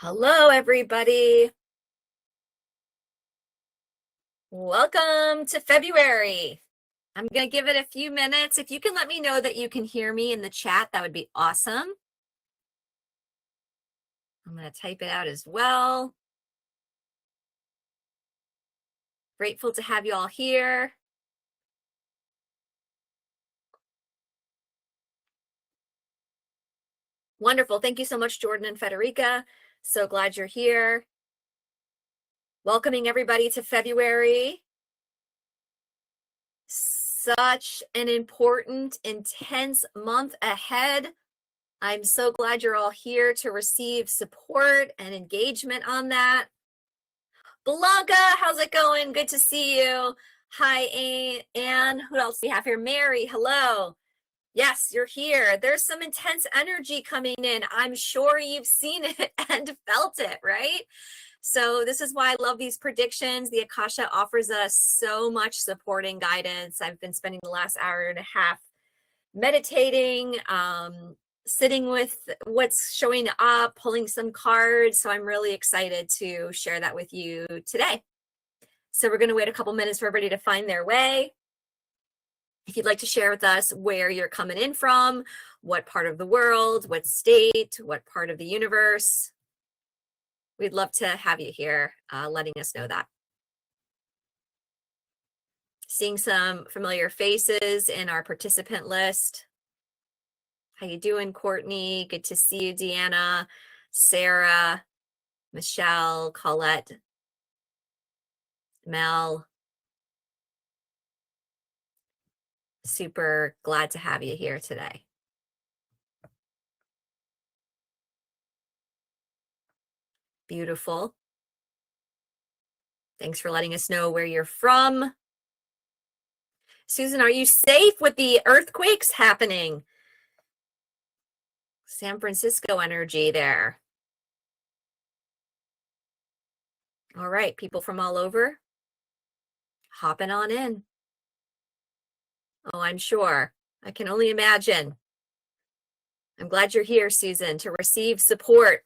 Hello, everybody. Welcome to February. I'm going to give it a few minutes. If you can let me know that you can hear me in the chat, that would be awesome. I'm going to type it out as well. Grateful to have you all here. Wonderful. Thank you so much, Jordan and Federica. So glad you're here. Welcoming everybody to February. Such an important, intense month ahead. I'm so glad you're all here to receive support and engagement on that. Blanca, how's it going? Good to see you. Hi, Anne. Who else do we have here? Mary, hello. Yes, you're here. There's some intense energy coming in. I'm sure you've seen it and felt it, right? So this is why I love these predictions. The Akasha offers us so much supporting guidance. I've been spending the last hour and a half meditating, sitting with what's showing up, pulling some cards. So I'm really excited to share that with you today. So we're going to wait a couple minutes for everybody to find their way. If you'd like to share with us where you're coming in from, what part of the world, what state, what part of the universe, we'd love to have you here, letting us know that. Seeing some familiar faces in our participant list. How you doing, Courtney? Good to see you, Deanna, Sarah, Michelle, Colette, Mel. Super glad to have you here today. Beautiful. Thanks for letting us know where you're from. Susan, are you safe with the earthquakes happening? San Francisco energy there. All right, people from all over, hopping on in. Oh, I'm sure. I can only imagine. I'm glad you're here, Susan, to receive support,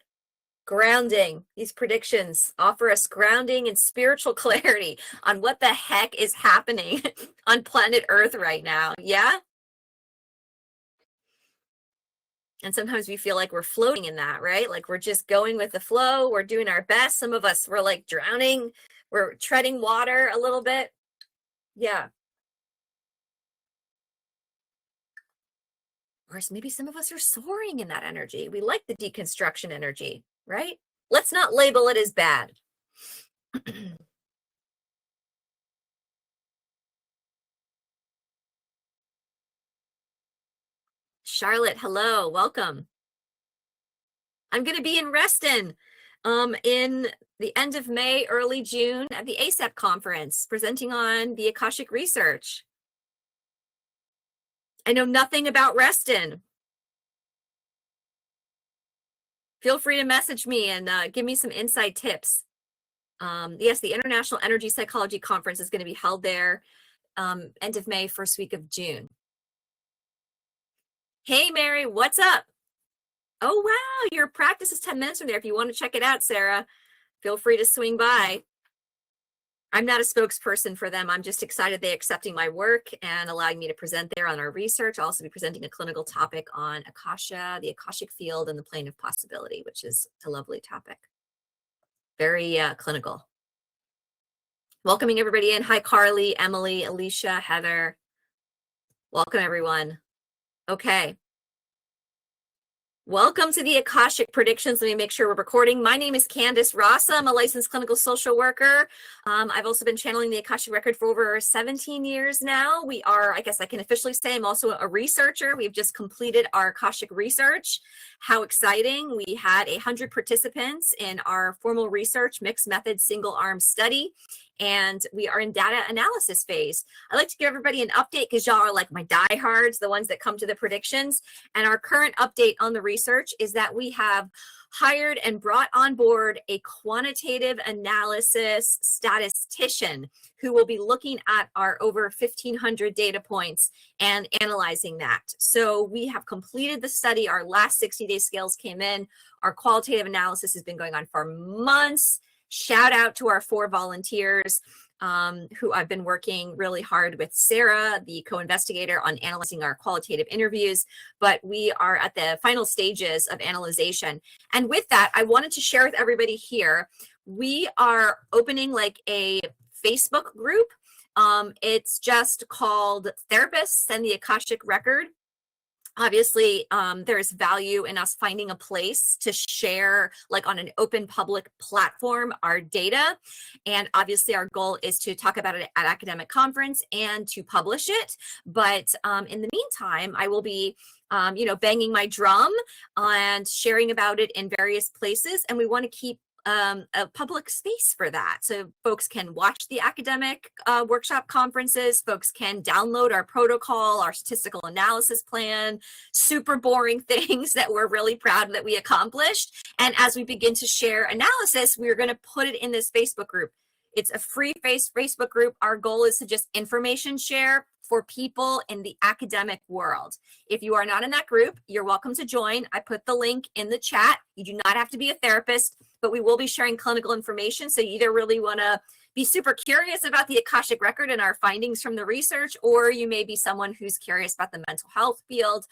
grounding. These predictions offer us grounding and spiritual clarity on what the heck is happening on planet Earth right now. Yeah? And sometimes we feel like we're floating in that, right? Like we're just going with the flow. We're doing our best. Some of us, we're like drowning. We're treading water a little bit. Yeah. Or maybe some of us are soaring in that energy. We like the deconstruction energy, right? Let's not label it as bad. Charlotte, hello, welcome. I'm going to be in Reston in the end of May, early June at the ASAP conference, presenting on the Akashic research. I know nothing about Reston. Feel free to message me and give me some inside tips. Yes, the International Energy Psychology Conference is going to be held there end of May, first week of June. Hey, Mary, what's up? Oh, wow, your practice is 10 minutes from there. If you want to check it out, Sarah, feel free to swing by. I'm not a spokesperson for them. I'm just excited they're accepting my work and allowing me to present there on our research. I'll also be presenting a clinical topic on Akasha, the Akashic field, and the plane of possibility, which is a lovely topic. Very clinical. Welcoming everybody in. Hi, Carly, Emily, Alicia, Heather. Welcome, everyone. Okay. Welcome to the Akashic Predictions. Let me make sure we're recording. My name is Candace Rasa. I'm a licensed clinical social worker. I've also been channeling the Akashic Record for over 17 years now. We are, I guess I can officially say, I'm also a researcher. We've just completed our Akashic research. How exciting. We had 100 participants in our formal research mixed method single arm study. and we are in data analysis phase. I'd like to give everybody an update because y'all are like my diehards, the ones that come to the predictions. And our current update on the research is that we have hired and brought on board a quantitative analysis statistician who will be looking at our over 1,500 data points and analyzing that. So we have completed the study. Our last 60-day scales came in. Our qualitative analysis has been going on for months. Shout out to our 4 volunteers who I've been working really hard with Sarah, the co-investigator, on analyzing our qualitative interviews, but we are at the final stages of analyzation. And with that, I wanted to share with everybody here, we are opening like a Facebook group. It's just called Therapists and the Akashic Record. Obviously, there's value in us finding a place to share, like on an open public platform, our data. And obviously our goal is to talk about it at academic conference and to publish it. But in the meantime, I will be banging my drum and sharing about it in various places. And we want to keep a public space for that. So folks can watch the academic workshop conferences, folks can download our protocol, our statistical analysis plan, super boring things that we're really proud that we accomplished. And as we begin to share analysis, we're going to put it in this Facebook group. It's a free Facebook group. Our goal is to just information share for people in the academic world. If you are not in that group, you're welcome to join. I put the link in the chat. You do not have to be a therapist, but we will be sharing clinical information. So you either really want to be super curious about the Akashic Record and our findings from the research, or you may be someone who's curious about the mental health field.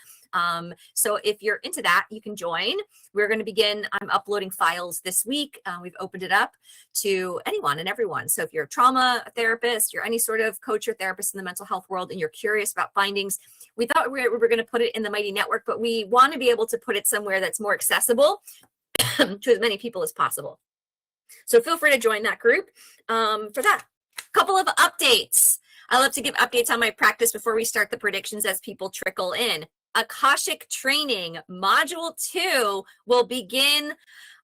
So if you're into that, you can join. We're going to begin, I'm uploading files this week. We've opened it up to anyone and everyone. So if you're a trauma therapist, you're any sort of coach or therapist in the mental health world, and you're curious about findings, we thought we were going to put it in the Mighty Network, but we want to be able to put it somewhere that's more accessible to as many people as possible. So feel free to join that group for that. Couple of updates. I love to give updates on my practice before we start the predictions as people trickle in. Akashic Training Module 2 will begin,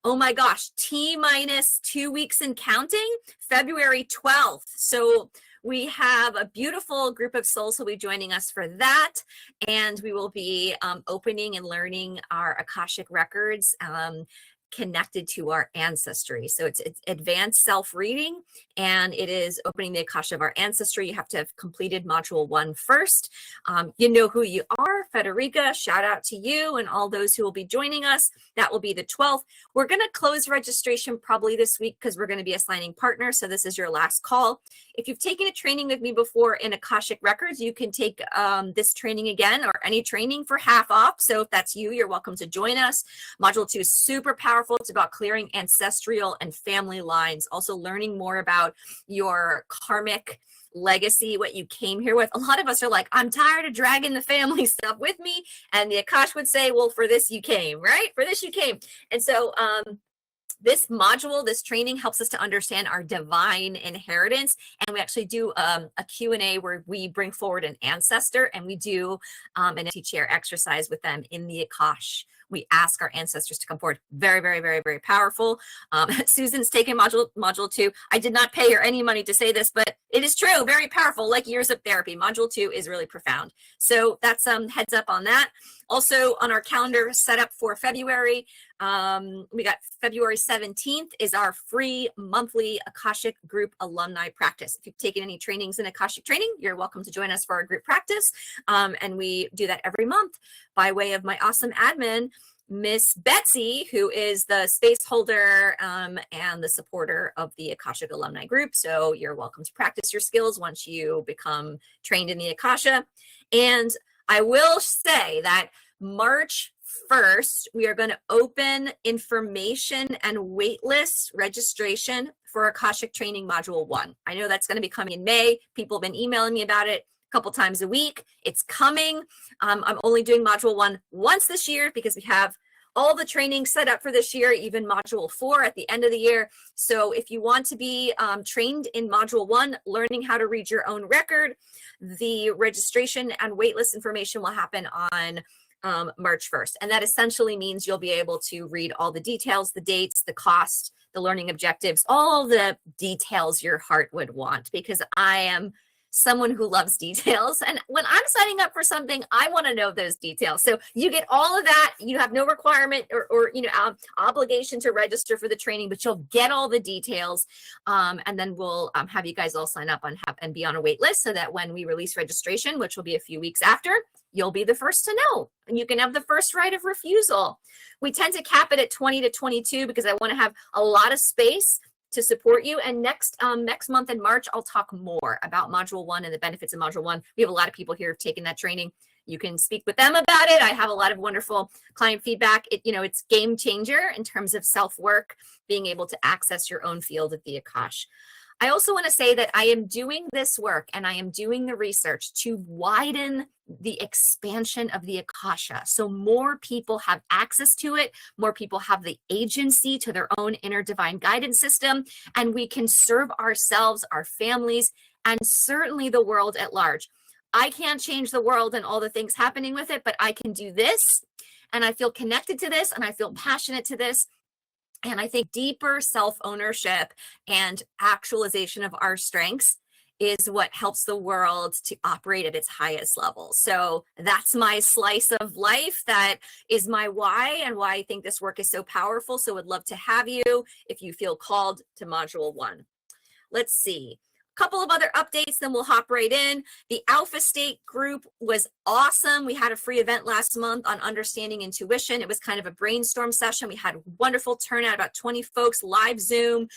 oh my gosh, T-minus 2 weeks and counting, February 12th. So we have a beautiful group of souls who will be joining us for that. And we will be opening and learning our Akashic records connected to our ancestry. So it's advanced self-reading, and it is opening the Akasha of our ancestry. You have to have completed module 1 first. You know who you are. Federica, shout out to you and all those who will be joining us. That will be the 12th. We're going to close registration probably this week because we're going to be assigning partners. So this is your last call. If you've taken a training with me before in Akashic Records, you can take this training again, or any training, for half off. So if that's you, you're welcome to join us. Module 2 is super powerful. It's about clearing ancestral and family lines, also learning more about your karmic legacy, what you came here with. A lot of us are like, I'm tired of dragging the family stuff with me. And the Akash would say, well, for this you came, right? For this you came. And so this module, this training, helps us to understand our divine inheritance. And we actually do a Q&A where we bring forward an ancestor, and we do an empty chair exercise with them in the Akash. We ask our ancestors to come forward. Very, very, very, very powerful. Susan's taken module 2. I did not pay her any money to say this, but it is true. Very powerful, like years of therapy. Module 2 is really profound. So that's heads up on that. Also on our calendar set up for February, we got February 17th is our free monthly Akashic group alumni practice. If you've taken any trainings in Akashic training, you're welcome to join us for our group practice. And we do that every month by way of my awesome admin, Miss Betsy, who is the space holder and the supporter of the Akashic alumni group. So you're welcome to practice your skills once you become trained in the Akasha. And I will say that March 1st, we are going to open information and waitlist registration for Akashic Training Module 1. I know that's going to be coming in May. People have been emailing me about it a couple times a week. It's coming. I'm only doing Module 1 once this year because we have all the training set up for this year, even Module 4 at the end of the year. So if you want to be trained in Module 1, learning how to read your own record, the registration and waitlist information will happen on March 1st. And that essentially means you'll be able to read all the details, the dates, the cost, the learning objectives, all the details your heart would want, because I am someone who loves details. And when I'm signing up for something, I want to know those details. So you get all of that. You have no requirement or obligation to register for the training, but you'll get all the details. And then we'll have you guys all sign up and be on a wait list so that when we release registration, which will be a few weeks after, you'll be the first to know, and you can have the first right of refusal. We tend to cap it at 20 to 22 because I want to have a lot of space to support you. And next month in March, I'll talk more about Module 1 and the benefits of Module 1. We have a lot of people here who've taken that training. You can speak with them about it. I have a lot of wonderful client feedback. It's game changer in terms of self-work, being able to access your own field of the Akash. I also want to say that I am doing this work and I am doing the research to widen the expansion of the Akasha. So more people have access to it, more people have the agency to their own inner divine guidance system, and we can serve ourselves, our families, and certainly the world at large. I can't change the world and all the things happening with it, but I can do this, and I feel connected to this, and I feel passionate to this. And I think deeper self-ownership and actualization of our strengths is what helps the world to operate at its highest level. So that's my slice of life. That is my why, and why I think this work is so powerful. So would love to have you if you feel called to Module 1. Let's see. Couple of other updates, then we'll hop right in. The Alpha State group was awesome. We had a free event last month on understanding intuition. It was kind of a brainstorm session. We had a wonderful turnout, about 20 folks, live Zoom.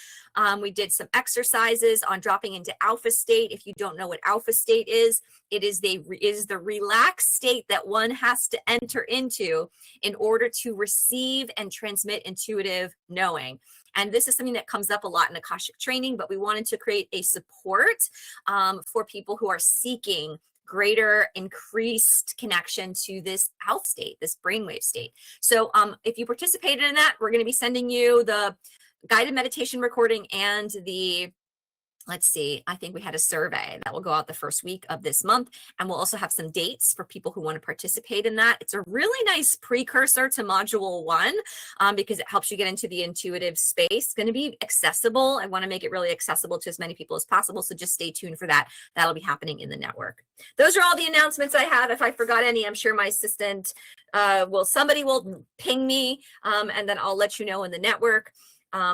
We did some exercises on dropping into Alpha State. If you don't know what Alpha State is, it is the relaxed state that one has to enter into in order to receive and transmit intuitive knowing. And this is something that comes up a lot in Akashic training, but we wanted to create a support for people who are seeking greater increased connection to this alpha state, this brainwave state. So if you participated in that, we're going to be sending you the guided meditation recording and the, let's see, I think we had a survey that will go out the first week of this month. And we'll also have some dates for people who want to participate in that. It's a really nice precursor to Module 1 because it helps you get into the intuitive space. It's going to be accessible. I want to make it really accessible to as many people as possible. So just stay tuned for that. That'll be happening in the network. Those are all the announcements I have. If I forgot any, I'm sure my assistant somebody will ping me and then I'll let you know in the network.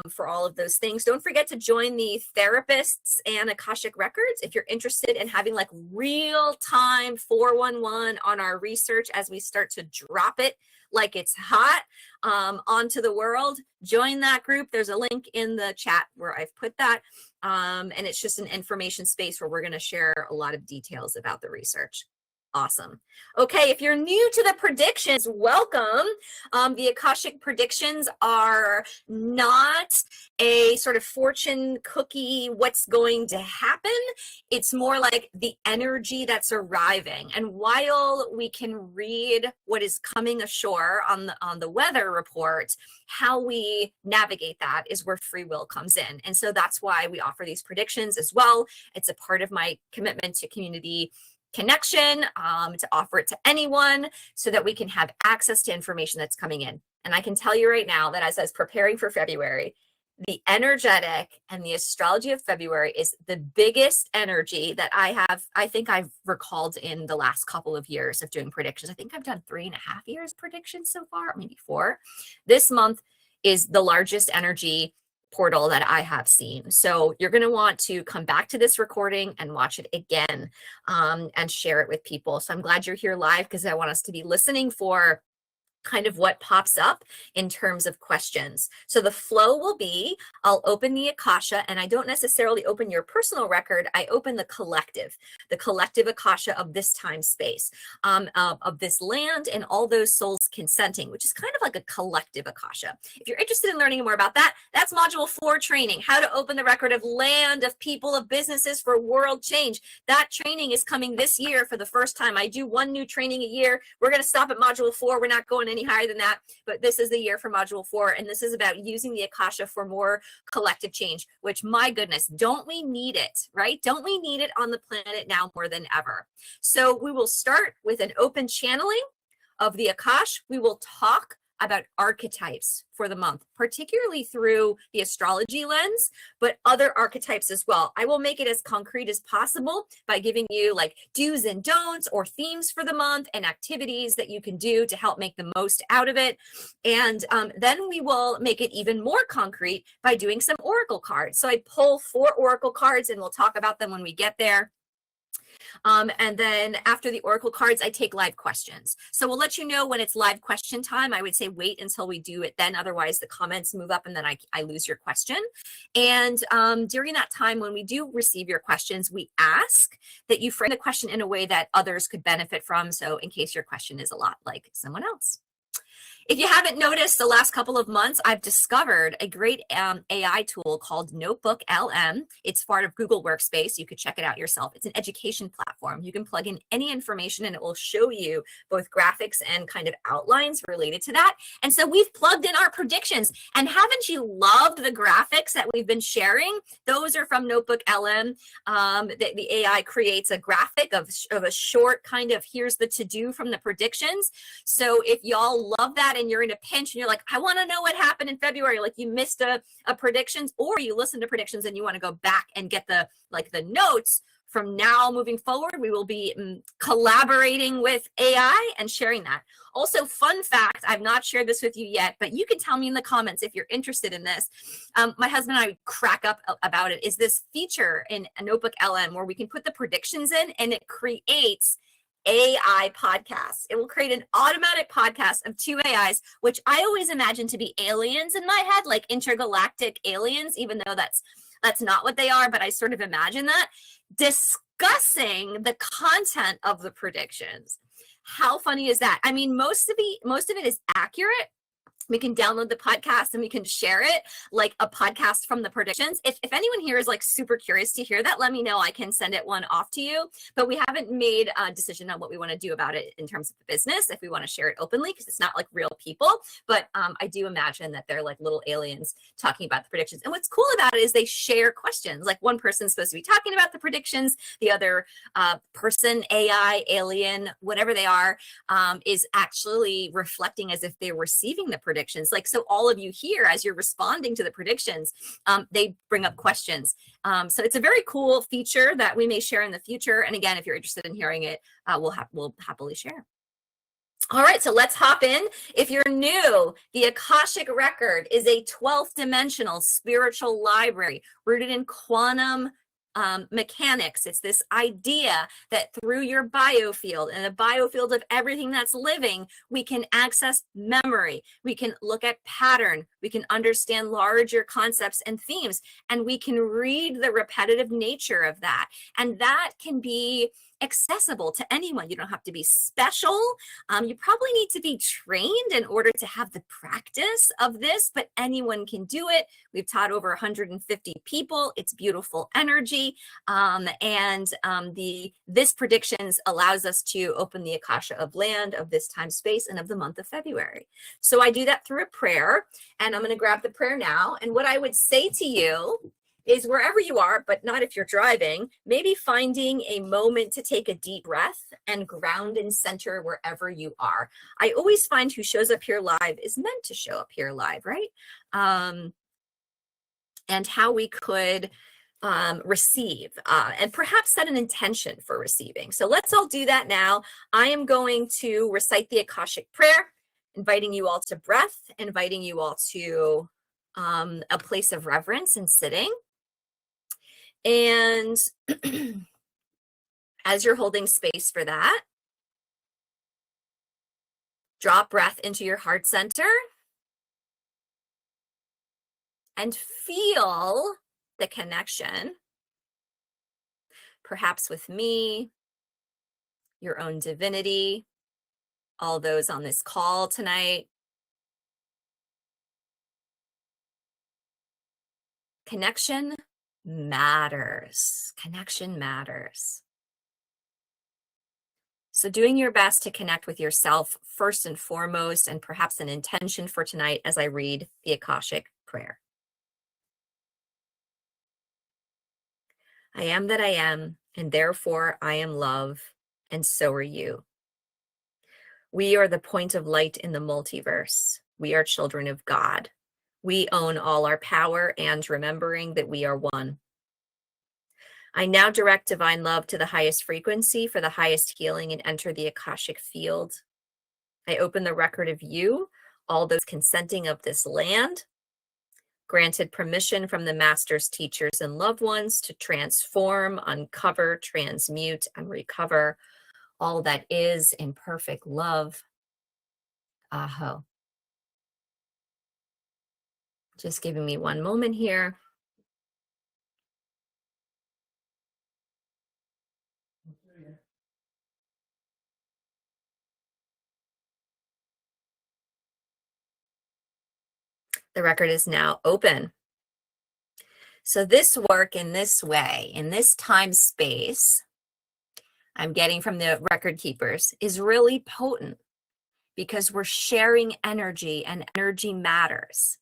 For all of those things. Don't forget to join the therapists and Akashic Records if you're interested in having like real-time 411 on our research as we start to drop it like it's hot onto the world. Join that group. There's a link in the chat where I've put that. And it's just an information space where we're going to share a lot of details about the research. Awesome. Okay, if you're new to the predictions, welcome. The Akashic predictions are not a sort of fortune cookie, what's going to happen. It's more like the energy that's arriving. And while we can read what is coming ashore on the weather report, how we navigate that is where free will comes in. And so that's why we offer these predictions as well. It's a part of my commitment to community connection, to offer it to anyone so that we can have access to information that's coming in. And I can tell you right now that as I was preparing for February, the energetic and the astrology of February is the biggest energy that I think I've recalled in the last couple of years of doing predictions. I think I've done 3.5 years predictions so far, maybe 4. This month is the largest energy portal that I have seen. So you're going to want to come back to this recording and watch it again and share it with people. So I'm glad you're here live because I want us to be listening for kind of what pops up in terms of questions. So the flow will be, I'll open the Akasha, and I don't necessarily open your personal record, I open the collective Akasha of this time space, of this land and all those souls consenting, which is kind of like a collective Akasha. If you're interested in learning more about that, that's Module 4 training, how to open the record of land, of people, of businesses for world change. That training is coming this year for the first time. I do 1 new training a year. We're going to stop at Module 4. We're not going any higher than that, but this is the year for Module 4, and this is about using the Akasha for more collective change, which, my goodness, don't we need it, right? Don't we need it on the planet now more than ever? So we will start with an open channeling of the Akash, we will talk about archetypes for the month, particularly through the astrology lens, but other archetypes as well. I will make it as concrete as possible by giving you like do's and don'ts or themes for the month and activities that you can do to help make the most out of it. And then we will make it even more concrete by doing some oracle cards. So I pull 4 oracle cards and we'll talk about them when we get there. And then after the oracle cards, I take live questions. So we'll let you know when it's live question time. I would say wait until we do it then. Otherwise, the comments move up and then I lose your question. And during that time, when we do receive your questions, we ask that you frame the question in a way that others could benefit from. So in case your question is a lot like someone else. If you haven't noticed, the last couple of months, I've discovered a great AI tool called Notebook LM. It's part of Google Workspace. You could check it out yourself. It's an education platform. You can plug in any information and it will show you both graphics and kind of outlines related to that. And so we've plugged in our predictions. And haven't you loved the graphics that we've been sharing? Those are from Notebook LM. The AI creates a graphic of a short kind of here's the to-do from the predictions. So if y'all love that, and you're in a pinch and you're like, I want to know what happened in February, like you missed a predictions, or you listen to predictions and you want to go back and get the notes from now moving forward, we will be collaborating with AI and sharing that. Also, fun fact, I've not shared this with you yet, but you can tell me in the comments if you're interested in this. My husband and I crack up about it, is this feature in a Notebook LM where we can put the predictions in and it creates AI podcasts. It will create an automatic podcast of 2 AIs, which I always imagine to be aliens in my head, like intergalactic aliens, even though that's not what they are, but I sort of imagine that, discussing the content of the predictions. How funny is that? I mean, most of it is accurate. We can download the podcast and we can share it like a podcast from the predictions. If anyone here is like super curious to hear that, let me know. I can send it one off to you. But we haven't made a decision on what we want to do about it in terms of the business, if we want to share it openly, because it's not like real people. But I do imagine that they're like little aliens talking about the predictions. And what's cool about it is they share questions. Like one person's supposed to be talking about the predictions, the other person, AI, alien, whatever they are, is actually reflecting as if they're receiving the predictions. Like, so all of you here, as you're responding to the predictions, they bring up questions. So it's a very cool feature that we may share in the future. And again, if you're interested in hearing it, we'll happily share. All right, so let's hop in. If you're new, the Akashic Record is a 12th dimensional spiritual library rooted in quantum mechanics. It's this idea that through your biofield and a biofield of everything that's living, we can access memory, we can look at pattern, we can understand larger concepts and themes, and we can read the repetitive nature of that. And that can be accessible to anyone. You don't have to be special. You probably need to be trained in order to have the practice of this, but anyone can do it. We've taught over 150 people. It's beautiful energy. This predictions allows us to open the Akasha of land, of this time, space, and of the month of February. So I do that through a prayer, and I'm going to grab the prayer now. And what I would say to you is, wherever you are, but not if you're driving, maybe finding a moment to take a deep breath and ground and center wherever you are. I always find who shows up here live is meant to show up here live, right? And how we could receive and perhaps set an intention for receiving. So let's all do that now. I am going to recite the Akashic prayer, inviting you all to breath, inviting you all to a place of reverence and sitting. And as you're holding space for that, drop breath into your heart center and feel the connection, perhaps with me, your own divinity, all those on this call tonight. Connection matters. Connection matters. So doing your best to connect with yourself first and foremost, and perhaps an intention for tonight as I read the Akashic prayer. I am that I am, and therefore I am love, and so are you. We are the point of light in the multiverse. We are children of God. We own all our power and remembering that we are one. I now direct divine love to the highest frequency for the highest healing and enter the Akashic field. I open the record of you, all those consenting of this land, granted permission from the masters, teachers, and loved ones to transform, uncover, transmute, and recover all that is in perfect love. Aho. Just giving me one moment here. The record is now open. So this work in this way, in this time space, I'm getting from the record keepers, is really potent because we're sharing energy and energy matters.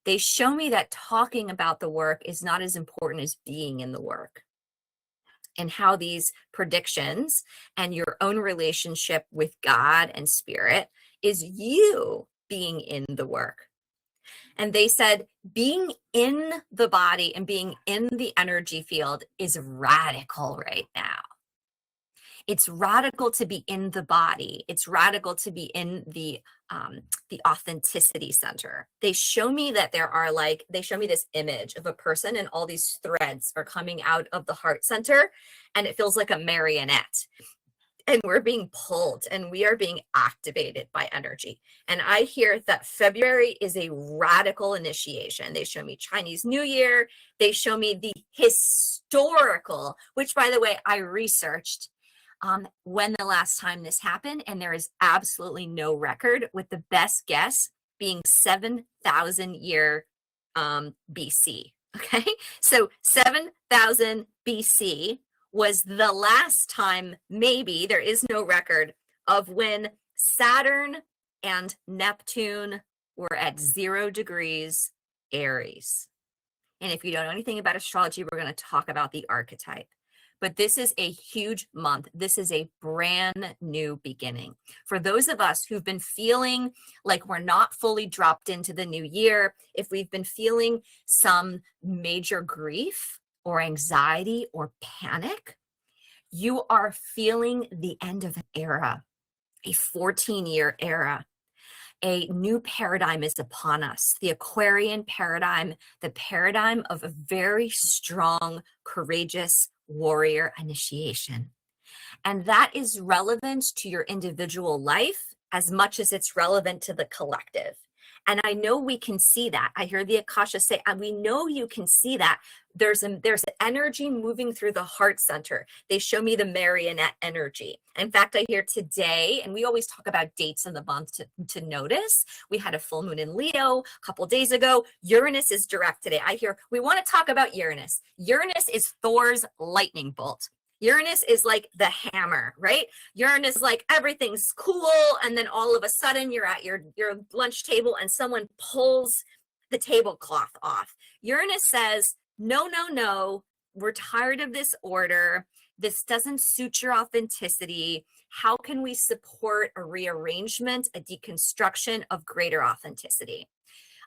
They show me that talking about the work is not as important as being in the work, and how these predictions and your own relationship with God and spirit is you being in the work. And they said being in the body and being in the energy field is radical right now. It's radical to be in the body. It's radical to be in the authenticity center. They show me that they show me this image of a person and all these threads are coming out of the heart center and it feels like a marionette. And we're being pulled and we are being activated by energy. And I hear that February is a radical initiation. They show me Chinese New Year. They show me the historical, which by the way, I researched when the last time this happened, and there is absolutely no record, with the best guess being 7,000 year BC. Okay, so 7,000 BC was the last time, maybe, there is no record of when Saturn and Neptune were at 0 degrees Aries. And if you don't know anything about astrology, we're going to talk about the archetype. But this is a huge month. This is a brand new beginning. For those of us who've been feeling like we're not fully dropped into the new year, if we've been feeling some major grief or anxiety or panic, you are feeling the end of an era, a 14-year era. A new paradigm is upon us, the Aquarian paradigm, the paradigm of a very strong, courageous warrior initiation. And that is relevant to your individual life as much as it's relevant to the collective. And I know we can see that. I hear the Akasha say, and we know you can see that. There's an energy moving through the heart center. They show me the marionette energy. In fact, I hear today, and we always talk about dates in the month to notice. We had a full moon in Leo a couple days ago. Uranus is direct today. I hear we want to talk about Uranus. Uranus is Thor's lightning bolt. Uranus is like the hammer, right? Uranus is like everything's cool, and then all of a sudden you're at your lunch table and someone pulls the tablecloth off. Uranus says, no, no, no, we're tired of this order. This doesn't suit your authenticity. How can we support a rearrangement, a deconstruction of greater authenticity?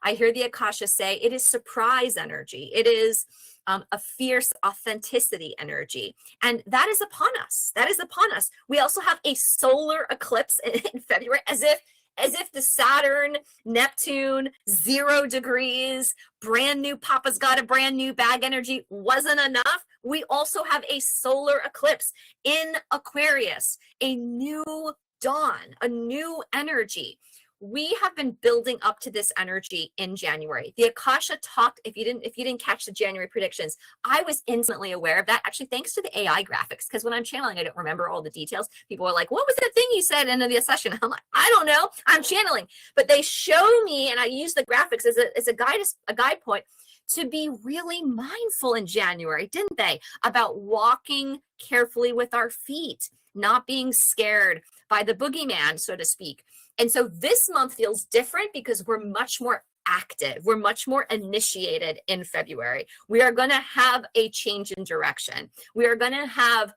I hear the Akasha say it is surprise energy. It is a fierce authenticity energy. And that is upon us. That is upon us. We also have a solar eclipse in February, as if the Saturn, Neptune, 0 degrees, brand new, Papa's got a brand new bag energy wasn't enough. We also have a solar eclipse in Aquarius, a new dawn, a new energy. We have been building up to this energy in January. The Akasha talked, if you didn't catch the January predictions, I was intimately aware of that, actually thanks to the AI graphics, because when I'm channeling, I don't remember all the details. People are like, what was that thing you said in the session? I'm like, I don't know, I'm channeling. But they show me, and I use the graphics as a guide point, to be really mindful in January, didn't they? About walking carefully with our feet, not being scared by the boogeyman, so to speak. And so this month feels different because we're much more active. We're much more initiated in February. We are going to have a change in direction. We are going to have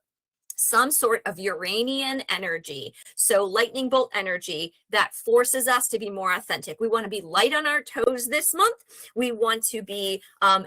some sort of Uranian energy, so lightning bolt energy that forces us to be more authentic. We want to be light on our toes this month. We want to be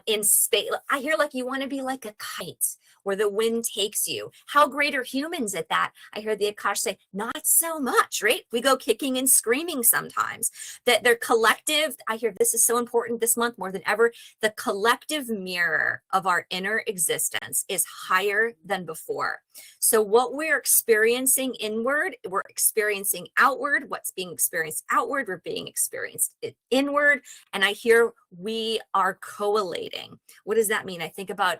in space. I hear like you want to be like a kite where the wind takes you. How great are humans at that? I hear the Akash say, not so much, right? We go kicking and screaming sometimes. That they're collective. I hear this is so important this month more than ever. The collective mirror of our inner existence is higher than before. So what we're experiencing inward, we're experiencing outward. What's being experienced outward, we're being experienced inward. And I hear we are collating. What does that mean? I think about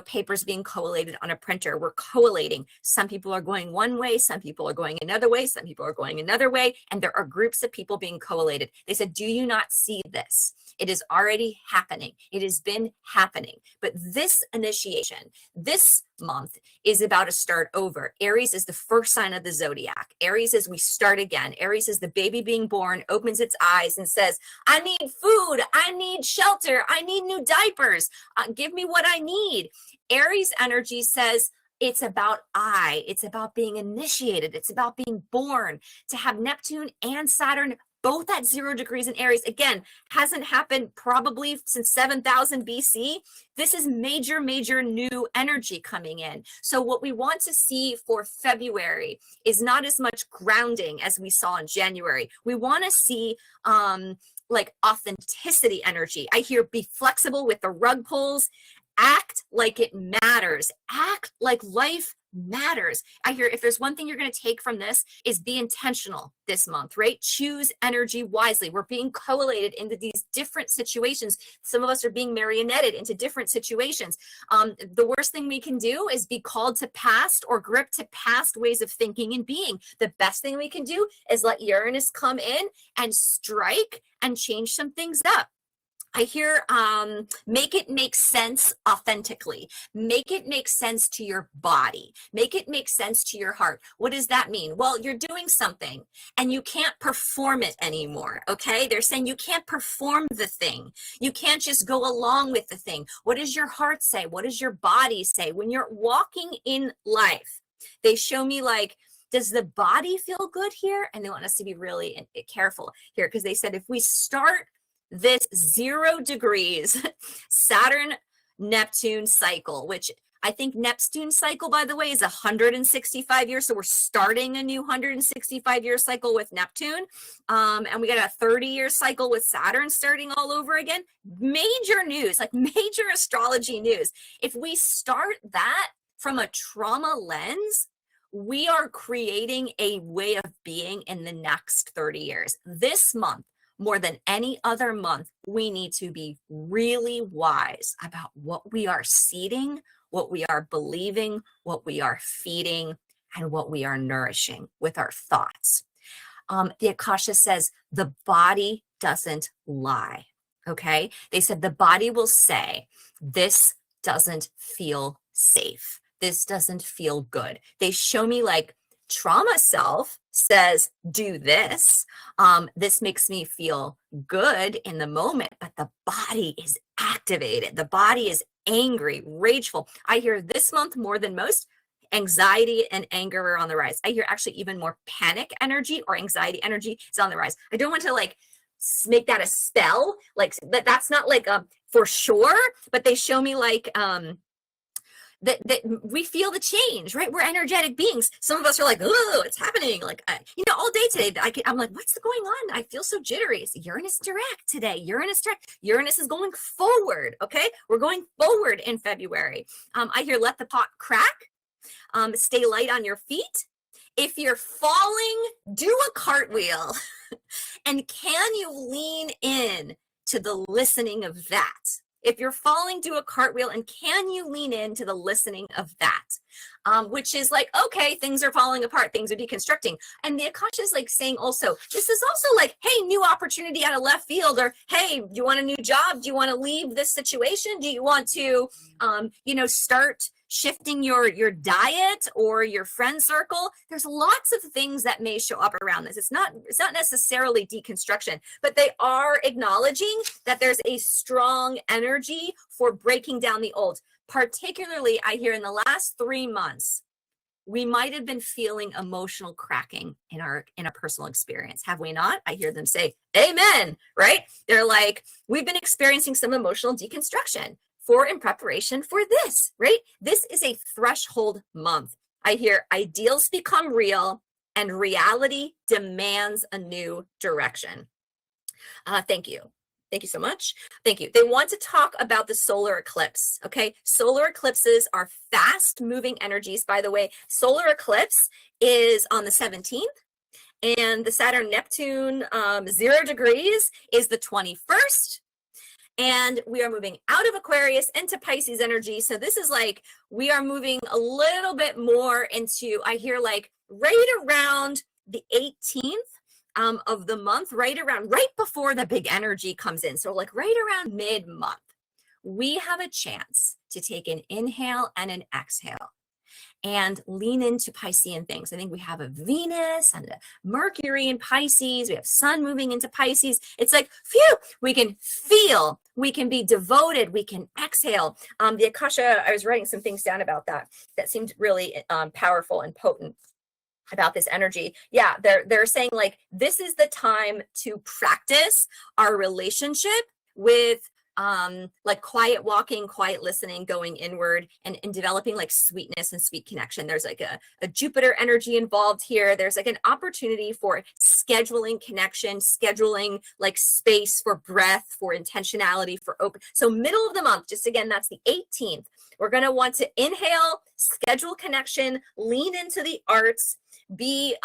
papers being collated on a printer. We're collating. Some people are going one way, some people are going another way, some people are going another way, and there are groups of people being collated. They said, do you not see this? It is already happening. It has been happening. But this initiation, this month, is about to start over. Aries is the first sign of the zodiac. Aries is we start again. Aries is the baby being born, opens its eyes and says, I need food, I need shelter, I need new diapers, give me what I need. Aries energy says, it's about it's about being initiated, it's about being born. To have Neptune and Saturn both at 0 degrees in Aries, again, hasn't happened probably since 7000 BC. This is major, major new energy coming in. So what we want to see for February is not as much grounding as we saw in January. We want to see like authenticity energy. I hear be flexible with the rug pulls, act like it matters, act like life matters. I hear if there's one thing you're going to take from this is be intentional this month, right? Choose energy wisely. We're being collated into these different situations. Some of us are being marionetted into different situations. The worst thing we can do is be called to past or grip to past ways of thinking and being. The best thing we can do is let Uranus come in and strike and change some things up. I hear make it make sense authentically. Make it make sense to your body. Make it make sense to your heart. What does that mean? Well, you're doing something and you can't perform it anymore, okay? They're saying you can't perform the thing. You can't just go along with the thing. What does your heart say? What does your body say? When you're walking in life, they show me like, does the body feel good here? And they want us to be really careful here because they said if we start this 0 degrees Saturn Neptune cycle, which I think Neptune cycle, by the way, is 165 years. So we're starting a new 165-year cycle with Neptune. And we got a 30-year cycle with Saturn starting all over again. Major news, like major astrology news. If we start that from a trauma lens, we are creating a way of being in the next 30 years. This month, more than any other month, we need to be really wise about what we are seeding, what we are believing, what we are feeding, and what we are nourishing with our thoughts. The Akasha says the body doesn't lie, okay? They said the body will say, this doesn't feel safe. This doesn't feel good. They show me like trauma self says, do this. This makes me feel good in the moment, but the body is activated. The body is angry, rageful. I hear this month more than most, anxiety and anger are on the rise. I hear actually even more panic energy or anxiety energy is on the rise. I don't want to like make that a spell, like that's not like for sure, but they show me like that we feel the change, right? We're energetic beings. Some of us are like, oh, it's happening. Like, all day today, I'm like, what's going on? I feel so jittery. It's Uranus direct today. Uranus direct. Uranus is going forward, okay? We're going forward in February. I hear let the pot crack. Stay light on your feet. If you're falling, do a cartwheel. And can you lean in to the listening of that? If you're falling, do a cartwheel, and can you lean into the listening of that? Which is like, okay, things are falling apart, things are deconstructing. And the Akasha is like saying also, this is also like, hey, new opportunity out of left field, or hey, do you want a new job? Do you want to leave this situation? Do you want to, start shifting your diet or your friend circle? There's lots of things that may show up around this. It's not necessarily deconstruction, but they are acknowledging that there's a strong energy for breaking down the old. Particularly, I hear in the last 3 months, we might have been feeling emotional cracking in our personal experience. Have we not? I hear them say, amen, right? They're like, we've been experiencing some emotional deconstruction in preparation for this, right? This is a threshold month. I hear ideals become real and reality demands a new direction. Thank you. Thank you so much. Thank you. They want to talk about the solar eclipse, okay? Solar eclipses are fast moving energies. By the way, solar eclipse is on the 17th, and the Saturn Neptune 0 degrees is the 21st. And we are moving out of Aquarius into Pisces energy. So this is like, we are moving a little bit more into, I hear like right around the 18th of the month, right before the big energy comes in. So like right around mid-month, we have a chance to take an inhale and an exhale and lean into Piscean things. I think we have a Venus and a Mercury in Pisces. We have Sun moving into Pisces. It's like, phew, we can feel, we can be devoted, we can exhale. The Akasha, I was writing some things down about that seemed really powerful and potent about this energy. Yeah, they're saying like, this is the time to practice our relationship with like quiet walking, quiet listening, going inward, and developing like sweetness and sweet connection. There's like a Jupiter energy involved here. There's like an opportunity for scheduling connection, scheduling like space for breath, for intentionality, for open. So middle of the month, just again, that's the 18th. We're going to want to inhale, schedule connection, lean into the arts, be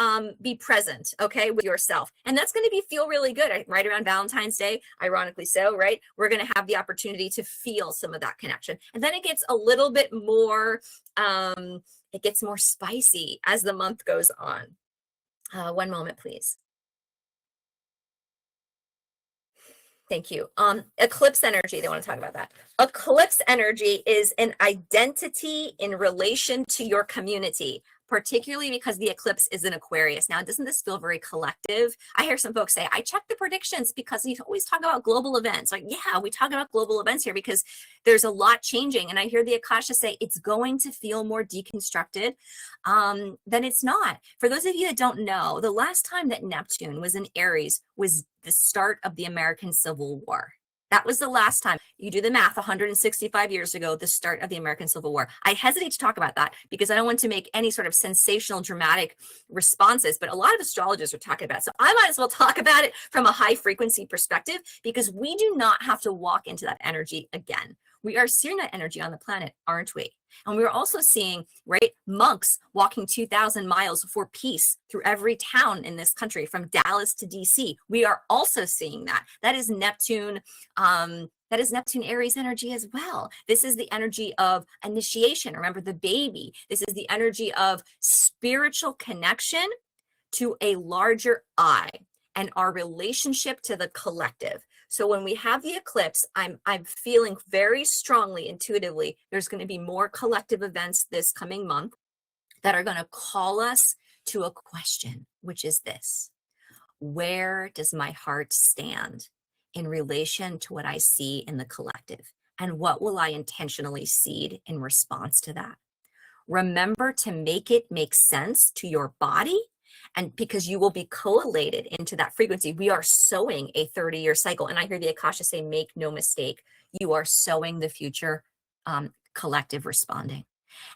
present, okay, with yourself. And that's going to feel really good right around Valentine's Day, ironically so, right? We're going to have the opportunity to feel some of that connection. And then it gets a little bit more, it gets more spicy as the month goes on. One moment, please. Thank you. Eclipse energy, they want to talk about that. Eclipse energy is an identity in relation to your community, particularly because the eclipse is in Aquarius. Now, doesn't this feel very collective? I hear some folks say, I check the predictions because we always talk about global events. Like, yeah, we talk about global events here because there's a lot changing. And I hear the Akasha say it's going to feel more deconstructed than it's not. For those of you that don't know, the last time that Neptune was in Aries was the start of the American Civil War. That was the last time. You do the math, 165 years ago, the start of the American Civil War. I hesitate to talk about that because I don't want to make any sort of sensational, dramatic responses, but a lot of astrologers are talking about it. So I might as well talk about it from a high frequency perspective because we do not have to walk into that energy again. We are seeing that energy on the planet, aren't we? And we're also seeing, right, monks walking 2,000 miles for peace through every town in this country, from Dallas to DC. We are also seeing that. That is Neptune. That is Neptune Aries energy as well. This is the energy of initiation. Remember the baby. This is the energy of spiritual connection to a larger I and our relationship to the collective. So when we have the eclipse, I'm feeling very strongly, intuitively, there's going to be more collective events this coming month that are going to call us to a question, which is this: where does my heart stand in relation to what I see in the collective? And what will I intentionally seed in response to that? Remember to make it make sense to your body, and because you will be collated into that frequency. We are sowing a 30-year cycle. And I hear the Akasha say, make no mistake, you are sowing the future collective responding.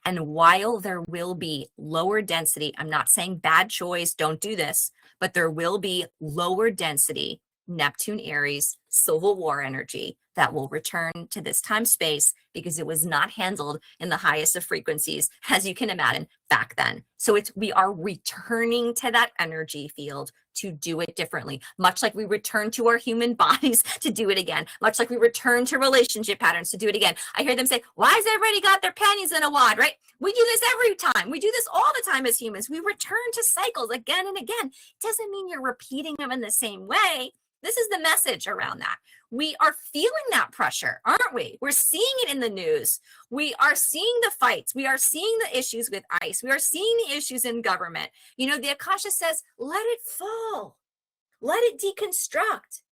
And while there will be lower density, I'm not saying bad choice, don't do this, but there will be lower density Neptune Aries Civil War energy that will return to this time space because it was not handled in the highest of frequencies, as you can imagine, back then. So we are returning to that energy field to do it differently, much like we return to our human bodies to do it again, much like we return to relationship patterns to do it again. I hear them say, why has everybody got their panties in a wad, right? We do this every time. We do this all the time as humans. We return to cycles again and again. It doesn't mean you're repeating them in the same way. This is the message around that. We are feeling that pressure, aren't we? We're seeing it in the news. We are seeing the fights. We are seeing the issues with ICE. We are seeing the issues in government. You know, the Akasha says, let it fall. Let it deconstruct.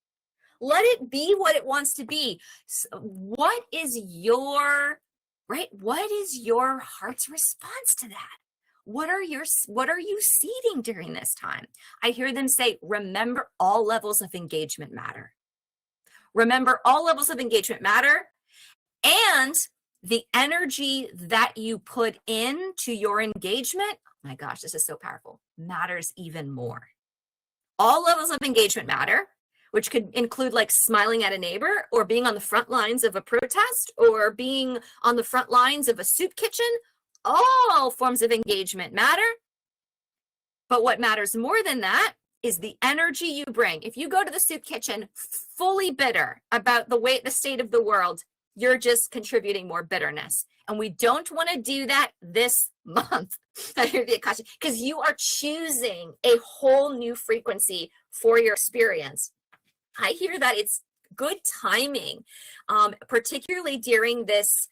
Let it be what it wants to be. So what is your, right? What is your heart's response to that? What are you seeding during this time? I hear them say, remember all levels of engagement matter. Remember all levels of engagement matter, and the energy that you put into your engagement, oh my gosh, this is so powerful, matters even more. All levels of engagement matter, which could include like smiling at a neighbor or being on the front lines of a protest or being on the front lines of a soup kitchen. All forms of engagement matter. But what matters more than that is the energy you bring. If you go to the soup kitchen fully bitter about the state of the world, you're just contributing more bitterness. And we don't want to do that this month, because you are choosing a whole new frequency for your experience. I hear that it's good timing, particularly during this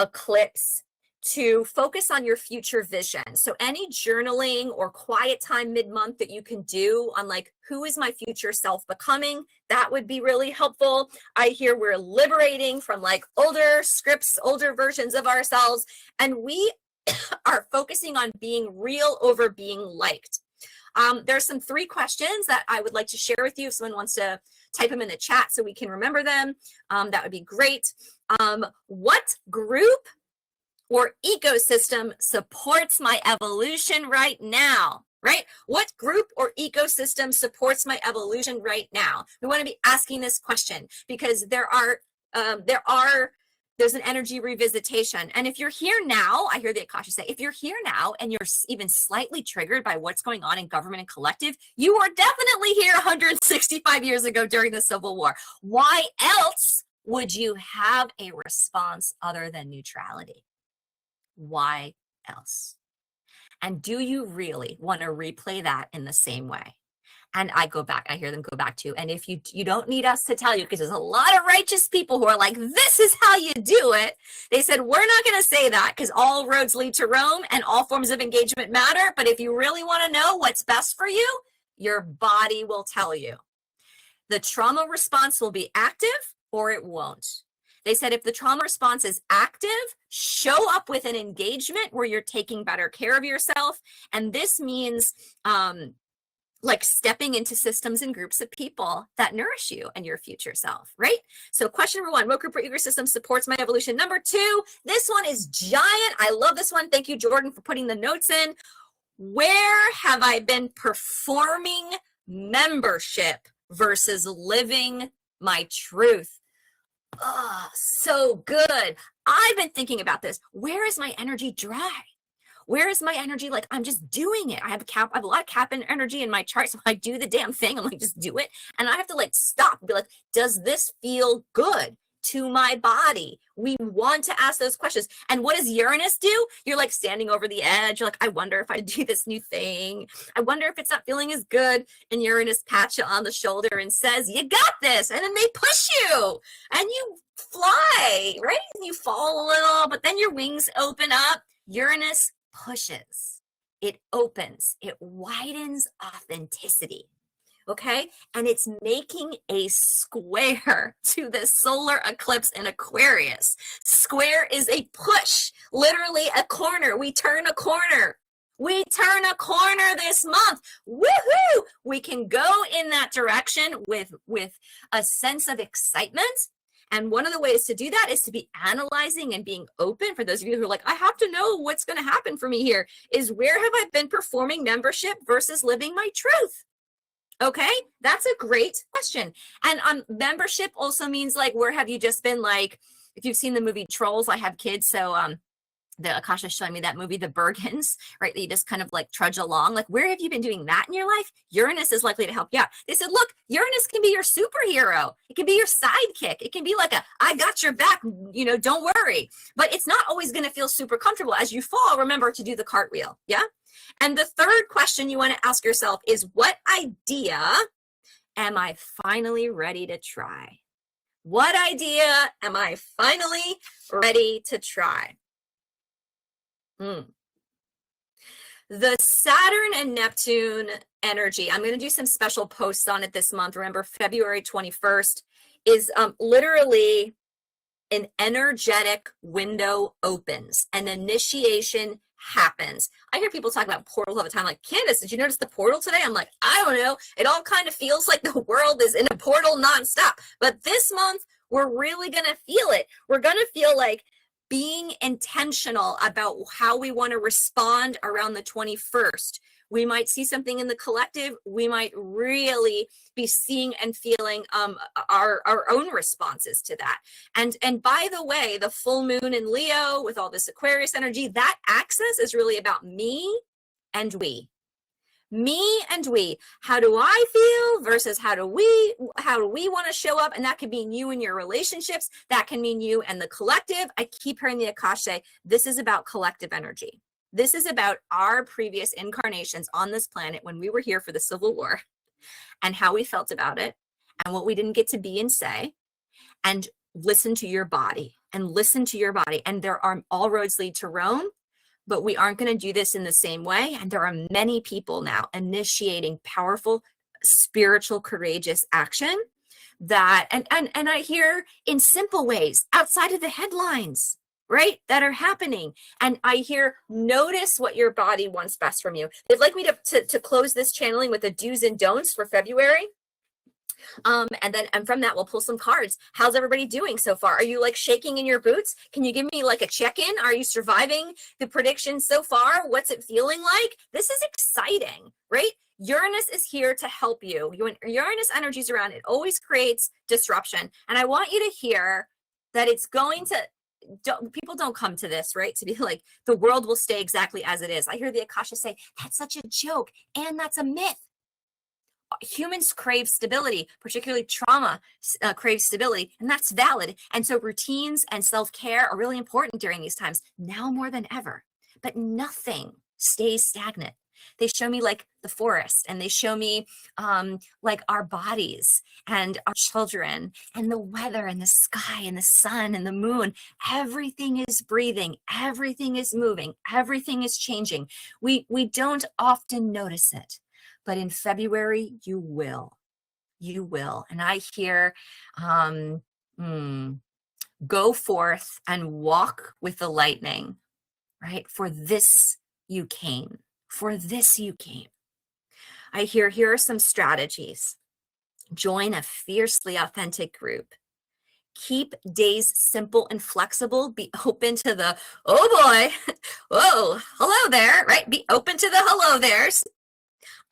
eclipse, to focus on your future vision. So any journaling or quiet time mid-month that you can do on like, who is my future self becoming? That would be really helpful. I hear we're liberating from like older scripts, older versions of ourselves, and we are focusing on being real over being liked. There's some 3 questions that I would like to share with you. If someone wants to type them in the chat so we can remember them, that would be great. What group or ecosystem supports my evolution right now, right? What group or ecosystem supports my evolution right now? We want to be asking this question because there's an energy revisitation. And if you're here now, I hear the Akashic say, if you're here now and you're even slightly triggered by what's going on in government and collective, you were definitely here 165 years ago during the Civil War. Why else would you have a response other than neutrality? Why else? And do you really want to replay that in the same way? And I hear them go back to, and if you don't need us to tell you, because there's a lot of righteous people who are like, this is how you do it. They said, we're not going to say that because all roads lead to Rome and all forms of engagement matter. But if you really want to know what's best for you, your body will tell you. The trauma response will be active or it won't. They said if the trauma response is active, show up with an engagement where you're taking better care of yourself. And this means like stepping into systems and groups of people that nourish you and your future self, right? So question number 1, what group or ecosystem supports my evolution? Number 2, this one is giant. I love this one. Thank you, Jordan, for putting the notes in. Where have I been performing membership versus living my truth? Oh, so good. I've been thinking about this. Where is my energy dry? Where is my energy like I'm just doing it? I have a lot of cap energy in my chart, so I do the damn thing. I'm like, just do it. And I have to like stop and be like, does this feel good to my body? We want to ask those questions. And what does Uranus do? You're like standing over the edge. You're like, I wonder if I do this new thing. I wonder if it's not feeling as good. And Uranus pats you on the shoulder and says, you got this. And then they push you and you fly, right? And you fall a little, but then your wings open up. Uranus pushes, it opens, it widens authenticity. Okay, and it's making a square to the solar eclipse in Aquarius. Square is a push, literally a corner. We turn a corner. We turn a corner this month. Woohoo! We can go in that direction with a sense of excitement. And one of the ways to do that is to be analyzing and being open. For those of you who are like, I have to know what's going to happen for me here, is where have I been performing membership versus living my truth? Okay, that's a great question. And membership also means like, where have you just been like, if you've seen the movie Trolls, I have kids, so the Akasha showing me that movie, The Bergens, right? That you just kind of like trudge along. Like, where have you been doing that in your life? Uranus is likely to help you out. They said, look, Uranus can be your superhero. It can be your sidekick. It can be like I got your back, don't worry. But it's not always going to feel super comfortable. As you fall, remember to do the cartwheel. Yeah. And the third question you want to ask yourself is, what idea am I finally ready to try? What idea am I finally ready to try? The Saturn and Neptune energy, I'm going to do some special posts on it this month. Remember, February 21st is literally an energetic window opens. An initiation happens. I hear people talk about portals all the time, like, Candace, did you notice the portal today? I'm like, I don't know. It all kind of feels like the world is in a portal nonstop. But this month, we're really going to feel it. We're going to feel like being intentional about how we want to respond around the 21st. We might see something in the collective. We might really be seeing and feeling our own responses to that. And by the way, the full moon in Leo with all this Aquarius energy, that axis is really about me and we. Me and we. How do I feel versus how do we want to show up? And that could mean you and your relationships. That can mean you and the collective. I keep hearing the Akash say, this is about collective energy. This is about our previous incarnations on this planet when we were here for the Civil War and how we felt about it and what we didn't get to be and say. And listen to your body and listen to your body. And there are all roads lead to Rome, but we aren't going to do this in the same way. And there are many people now initiating powerful, spiritual, courageous action that, and I hear in simple ways outside of the headlines, right, that are happening. And I hear, notice what your body wants best from you. They'd like me to close this channeling with the do's and don'ts for February. And from that, we'll pull some cards. How's everybody doing so far? Are you like shaking in your boots? Can you give me like a check-in? Are you surviving the predictions so far? What's it feeling like? This is exciting, right? Uranus is here to help you. When Uranus energy is around, it always creates disruption. And I want you to hear that it's going to, people don't come to this, right? To be like, the world will stay exactly as it is. I hear the Akasha say, that's such a joke. And that's a myth. Humans crave stability, particularly trauma craves stability, and that's valid. And so routines and self-care are really important during these times, now more than ever. But nothing stays stagnant. They show me like the forest, and they show me like our bodies and our children and the weather and the sky and the sun and the moon. Everything is breathing, everything is moving, everything is changing. We don't often notice it. But in February, you will. You will. And I hear, go forth and walk with the lightning, right? For this you came. For this you came. I hear, here are some strategies. Join a fiercely authentic group. Keep days simple and flexible. Be open to the, oh boy, whoa, hello there, right? Be open to the hello there's.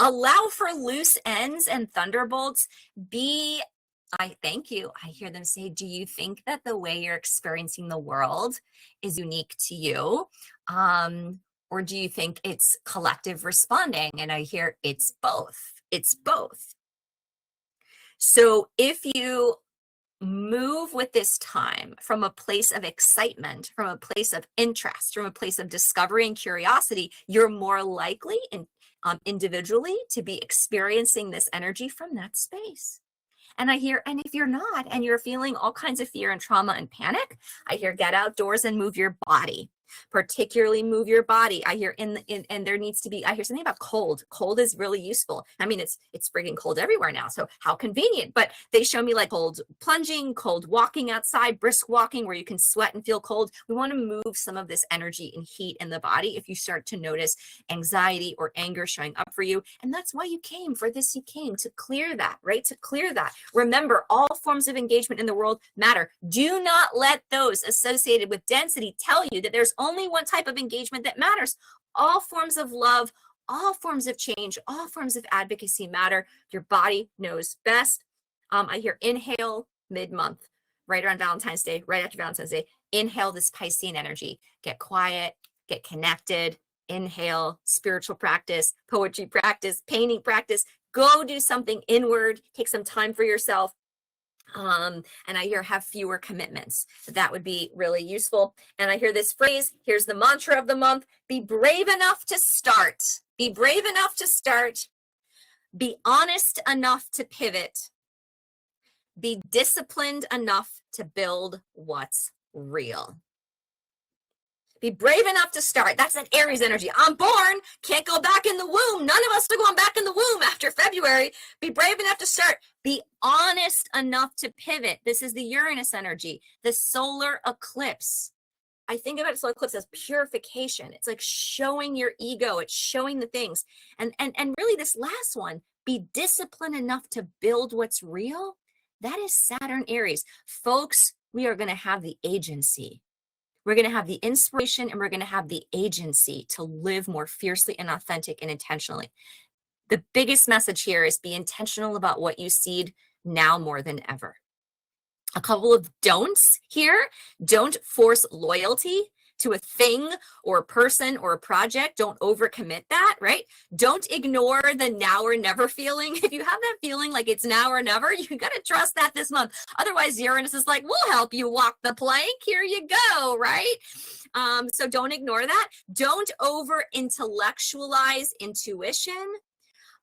Allow for loose ends and thunderbolts. I thank you. I hear them say, do you think that the way you're experiencing the world is unique to you? Or do you think it's collective responding? And I hear it's both. It's both. So if you move with this time from a place of excitement, from a place of interest, from a place of discovery and curiosity, you're more likely individually to be experiencing this energy from that space. And I hear, and if you're not, and you're feeling all kinds of fear and trauma and panic, I hear, get outdoors and move your body. Particularly move your body. I hear and there needs to be, I hear something about cold. Cold is really useful. I mean, it's friggin' cold everywhere now, so how convenient. But they show me like cold plunging, cold walking outside, brisk walking where you can sweat and feel cold. We want to move some of this energy and heat in the body if you start to notice anxiety or anger showing up for you. And that's why you came. For this you came, to clear that, right? To clear that. Remember, all forms of engagement in the world matter. Do not let those associated with density tell you that there's only one type of engagement that matters. All forms of love, all forms of change, all forms of advocacy matter. Your body knows best. I hear inhale mid-month, right around Valentine's Day, right after Valentine's Day. Inhale this Piscean energy. Get quiet, get connected. Inhale, spiritual practice, poetry practice, painting practice. Go do something inward. Take some time for yourself. And I hear, have fewer commitments. That would be really useful. And I hear this phrase, here's the mantra of the month: be brave enough to start. Be brave enough to start. Be honest enough to pivot. Be disciplined enough to build what's real. Be brave enough to start. That's that Aries energy. I'm born, can't go back in the womb. None of us are going back in the womb after February. Be brave enough to start. Be honest enough to pivot. This is the Uranus energy, the solar eclipse. I think about solar eclipse as purification. It's like showing your ego. It's showing the things. And really this last one, be disciplined enough to build what's real. That is Saturn Aries. Folks, we are going to have the agency. We're going to have the inspiration and we're going to have the agency to live more fiercely and authentic and intentionally. The biggest message here is be intentional about what you seed now more than ever. A couple of don'ts here. Don't force loyalty to a thing or a person or a project. Don't overcommit that, right? Don't ignore the now or never feeling. If you have that feeling like it's now or never, you got to trust that this month. Otherwise, Uranus is like, we'll help you walk the plank. Here you go, right? So don't ignore that. Don't over intellectualize intuition.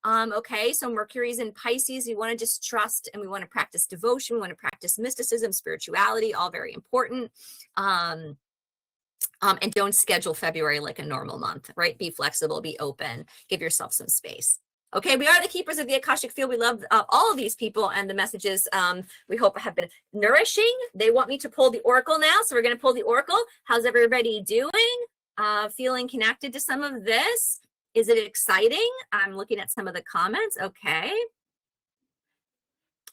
Okay, so Mercury's in Pisces. We want to just trust and we want to practice devotion. We want to practice mysticism, spirituality, all very important. And don't schedule February like a normal month, right? Be flexible, be open, give yourself some space. Okay, we are the keepers of the Akashic field. We love all of these people and the messages we hope have been nourishing. They want me to pull the oracle now, so we're going to pull the oracle. How's everybody doing? Feeling connected to some of this? Is it exciting? I'm looking at some of the comments. Okay.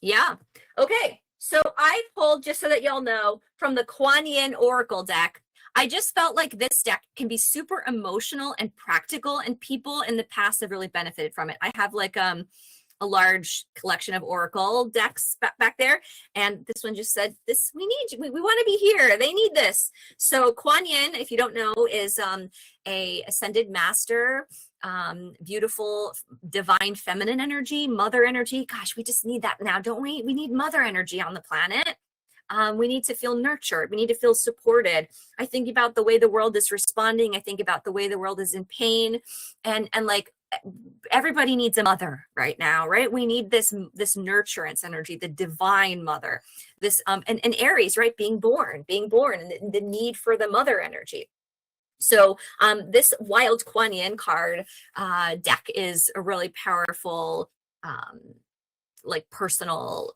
Yeah. Okay. So I pulled, just so that y'all know, from the Kuan Yin Oracle deck. I just felt like this deck can be super emotional and practical, and people in the past have really benefited from it. I have like a large collection of Oracle decks back there. And this one just said, "This we need you. We want to be here. They need this." So Kuan Yin, if you don't know, is a ascended master, beautiful, divine feminine energy, mother energy. Gosh, we just need that now, don't we? We need mother energy on the planet. We need to feel nurtured. We need to feel supported. I think about the way the world is responding. I think about the way the world is in pain, and like everybody needs a mother right now, right? We need this nurturance energy, the divine mother, this and Aries, right? Being born, and the need for the mother energy. So this Wild Kuan Yin card deck is a really powerful, like personal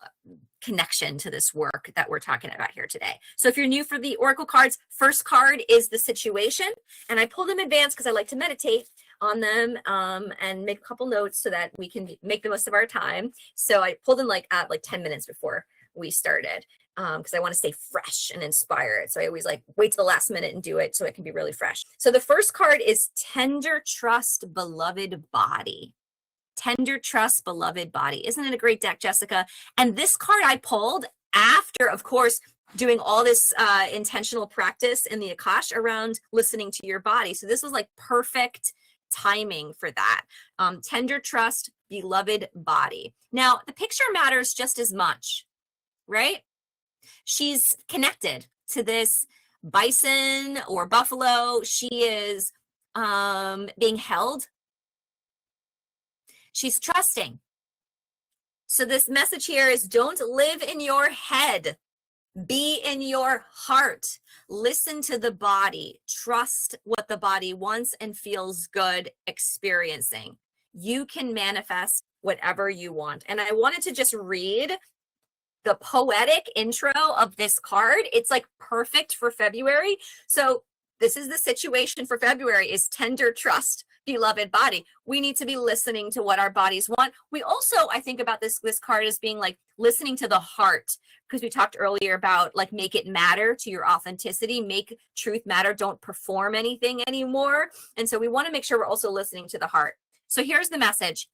connection to this work that we're talking about here today. So if you're new for the Oracle cards, first card is the situation. And I pulled them in advance because I like to meditate on them and make a couple notes so that we can make the most of our time. So I pulled them like 10 minutes before we started because I want to stay fresh and inspired. So I always like wait till the last minute and do it so it can be really fresh. So the first card is Tender Trust, Beloved Body. Tender Trust, Beloved Body. Isn't it a great deck, Jessica? And this card I pulled after, of course, doing all this intentional practice in the Akash around listening to your body. So this was like perfect timing for that. Tender Trust, Beloved Body. Now, the picture matters just as much, right? She's connected to this bison or buffalo. She is being held. She's trusting. So this message here is don't live in your head. Be in your heart. Listen to the body. Trust what the body wants and feels good experiencing. You can manifest whatever you want. And I wanted to just read the poetic intro of this card. It's like perfect for February. So this is the situation for February is tender trust, beloved body. We need to be listening to what our bodies want. We also, I think about this card as being like listening to the heart, because we talked earlier about like make it matter to your authenticity, make truth matter, don't perform anything anymore. And so we want to make sure we're also listening to the heart. So here's the message.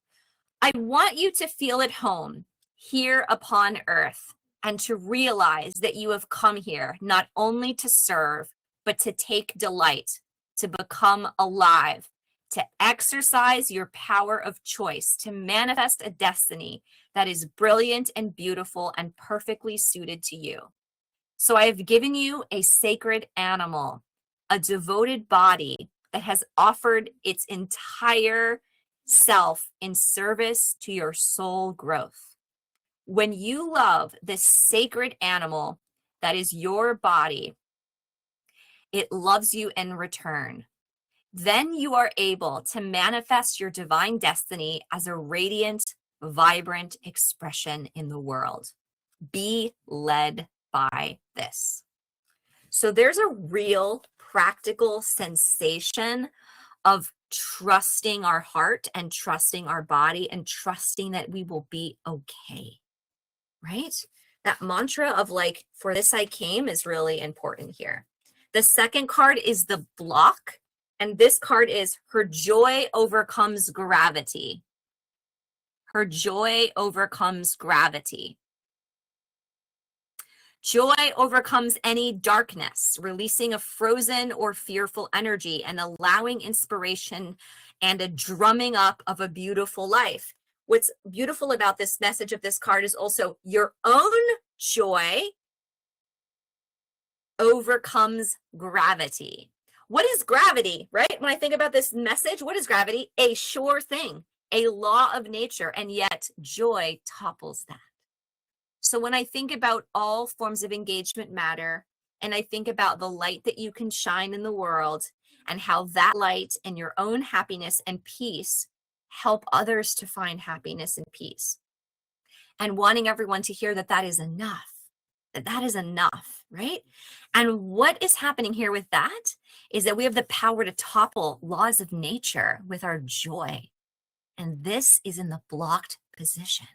I want you to feel at home here upon earth and to realize that you have come here not only to serve, but to take delight, to become alive, to exercise your power of choice, to manifest a destiny that is brilliant and beautiful and perfectly suited to you. So I have given you a sacred animal, a devoted body that has offered its entire self in service to your soul growth. When you love this sacred animal that is your body, it loves you in return. Then you are able to manifest your divine destiny as a radiant, vibrant expression in the world. Be led by this. So there's a real practical sensation of trusting our heart and trusting our body and trusting that we will be okay, right? That mantra of like, for this I came is really important here. The second card is the block. And this card is her joy overcomes gravity. Her joy overcomes gravity. Joy overcomes any darkness, releasing a frozen or fearful energy and allowing inspiration and a drumming up of a beautiful life. What's beautiful about this message of this card is also your own joy overcomes gravity. What is gravity, right? When I think about this message, what is gravity? A sure thing, a law of nature, and yet joy topples that. So when I think about all forms of engagement matter, and I think about the light that you can shine in the world, and how that light and your own happiness and peace help others to find happiness and peace, and wanting everyone to hear that that is enough, that is enough, right? And what is happening here with that is that we have the power to topple laws of nature with our joy. And this is in the blocked position.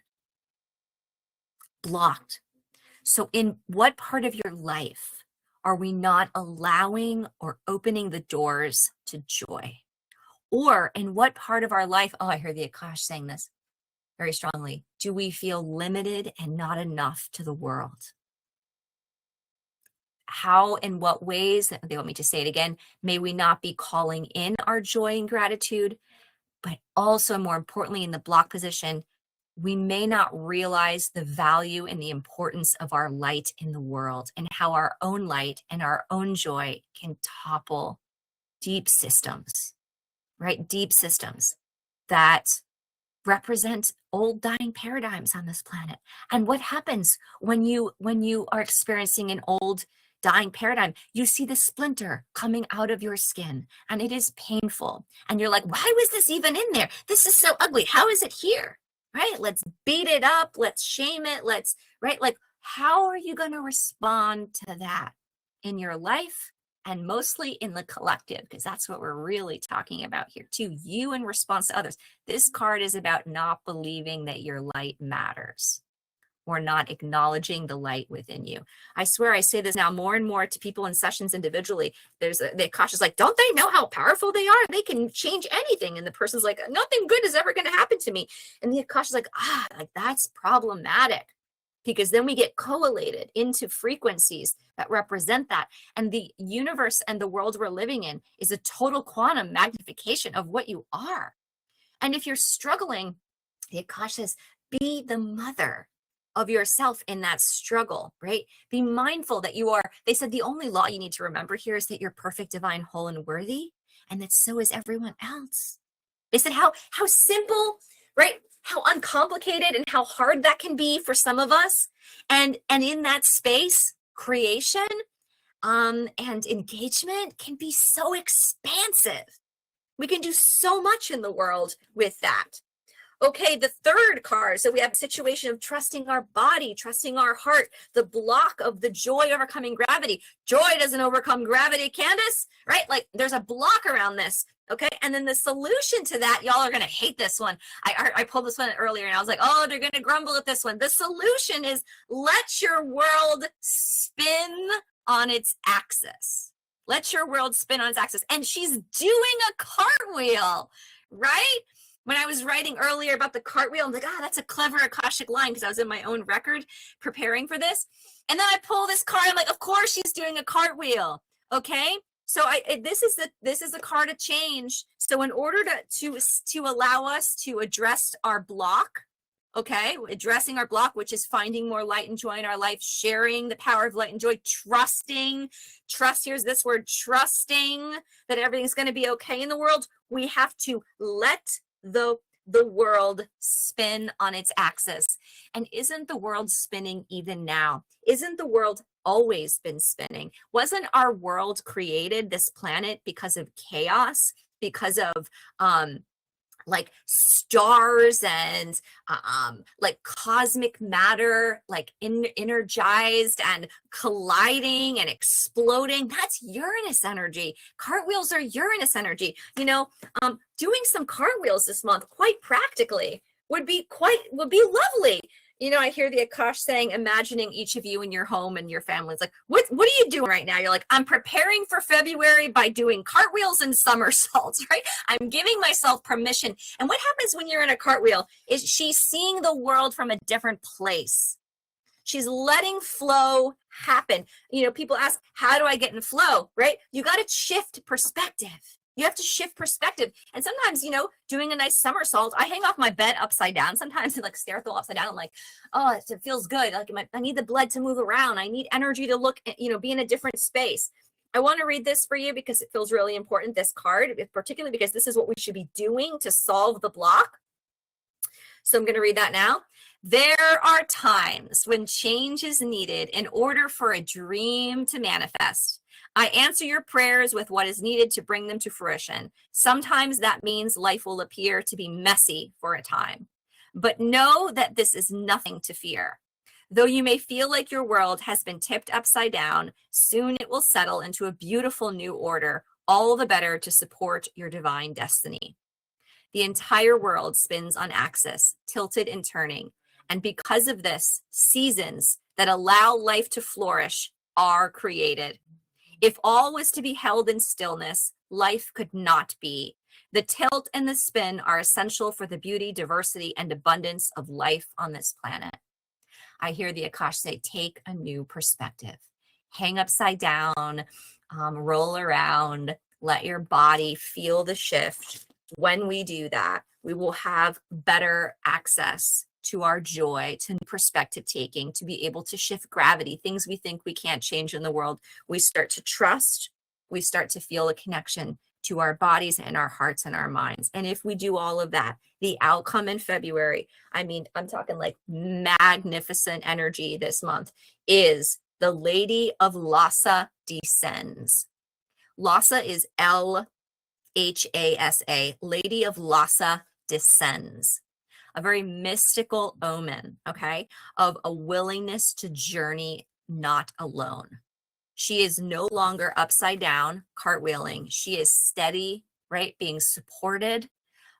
Blocked. So in what part of your life are we not allowing or opening the doors to joy? Or in what part of our life, oh, I hear the Akash saying this very strongly, do we feel limited and not enough to the world? How, in what ways, they want me to say it again, may we not be calling in our joy and gratitude, but also more importantly in the block position, we may not realize the value and the importance of our light in the world and how our own light and our own joy can topple deep systems, right? Deep systems that represent old dying paradigms on this planet. And what happens when you are experiencing an old dying paradigm? You see the splinter coming out of your skin and it is painful. And you're like, why was this even in there? This is so ugly. How is it here? Right? Let's beat it up. Let's shame it. Let's, right? Like, how are you going to respond to that in your life and mostly in the collective? Because that's what we're really talking about here too. You in response to others. This card is about not believing that your light matters, or not acknowledging the light within you. I swear I say this now more and more to people in sessions individually. The Akash is like, don't they know how powerful they are? They can change anything. And the person's like, nothing good is ever going to happen to me. And the Akash is like, like that's problematic, because then we get collated into frequencies that represent that. And the universe and the world we're living in is a total quantum magnification of what you are. And if you're struggling, the Akash says, be the mother of yourself in that struggle, right? Be mindful that you are, they said the only law you need to remember here is that you're perfect, divine, whole, and worthy, and that so is everyone else. They said how simple, right? How uncomplicated and how hard that can be for some of us. And in that space, creation and engagement can be so expansive. We can do so much in the world with that. Okay, the third card. So we have a situation of trusting our body, trusting our heart, the block of the joy overcoming gravity. Joy doesn't overcome gravity, Candace, right? Like there's a block around this. Okay, and then the solution to that, y'all are going to hate this one. I pulled this one earlier and I was like, oh, they're going to grumble at this one. The solution is let your world spin on its axis. Let your world spin on its axis. And she's doing a cartwheel, right? When I was writing earlier about the cartwheel, I'm like, that's a clever Akashic line, because I was in my own record preparing for this. And then I pull this card. I'm like, of course she's doing a cartwheel. Okay. So this is the card of change. So in order to allow us to address our block, okay, addressing our block, which is finding more light and joy in our life, sharing the power of light and joy, trust, here's this word, trusting that everything's going to be okay in the world. We have to let the world spin on its axis. And isn't the world spinning even now? Isn't the world always been spinning? Wasn't our world created, this planet, because of chaos, because of like stars and like cosmic matter, like energized and colliding and exploding. That's Uranus energy. Cartwheels are Uranus energy. You know, doing some cartwheels this month, quite practically, would be lovely. You know, I hear the Akash saying, imagining each of you in your home and your family. It's like, what are you doing right now? You're like, I'm preparing for February by doing cartwheels and somersaults, right? I'm giving myself permission. And what happens when you're in a cartwheel is she's seeing the world from a different place. She's letting flow happen. You know, people ask, how do I get in flow, right? You got to shift perspective. You have to shift perspective. And sometimes, you know, doing a nice somersault, I hang off my bed upside down. Sometimes I like stare at the wall upside down. I'm like, oh, it feels good. Like I need the blood to move around. I need energy to look, you know, be in a different space. I want to read this for you because it feels really important, this card, particularly because this is what we should be doing to solve the block. So I'm going to read that now. There are times when change is needed in order for a dream to manifest. I answer your prayers with what is needed to bring them to fruition. Sometimes that means life will appear to be messy for a time. But know that this is nothing to fear. Though you may feel like your world has been tipped upside down, soon it will settle into a beautiful new order, all the better to support your divine destiny. The entire world spins on axis, tilted and turning. And because of this, seasons that allow life to flourish are created. If all was to be held in stillness, life could not be. The tilt and the spin are essential for the beauty, diversity, and abundance of life on this planet. I hear the Akash say, take a new perspective. Hang upside down, roll around, let your body feel the shift. When we do that, we will have better access to our joy, to perspective taking, to be able to shift gravity, things we think we can't change in the world. We start to trust, we start to feel a connection to our bodies and our hearts and our minds. And if we do all of that, the outcome in February, I mean, I'm talking like magnificent energy this month, is the Lady of Lhasa descends. Lhasa is Lhasa, Lady of Lhasa descends. A very mystical omen, okay, of a willingness to journey not alone. She is no longer upside down, cartwheeling. She is steady, right, being supported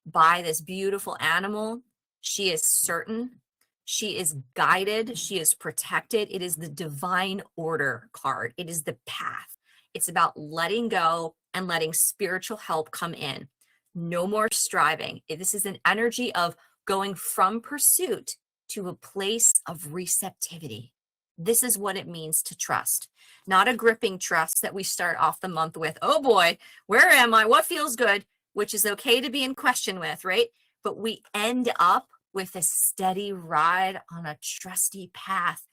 by this beautiful animal. She is certain. She is guided. She is protected. It is the divine order card. It is the path. It's about letting go and letting spiritual help come in. No more striving. This is an energy of going from pursuit to a place of receptivity. This is what it means to trust, not a gripping trust that we start off the month with. Oh boy, where am I? What feels good? Which is okay to be in question with, right? But we end up with a steady ride on a trusty path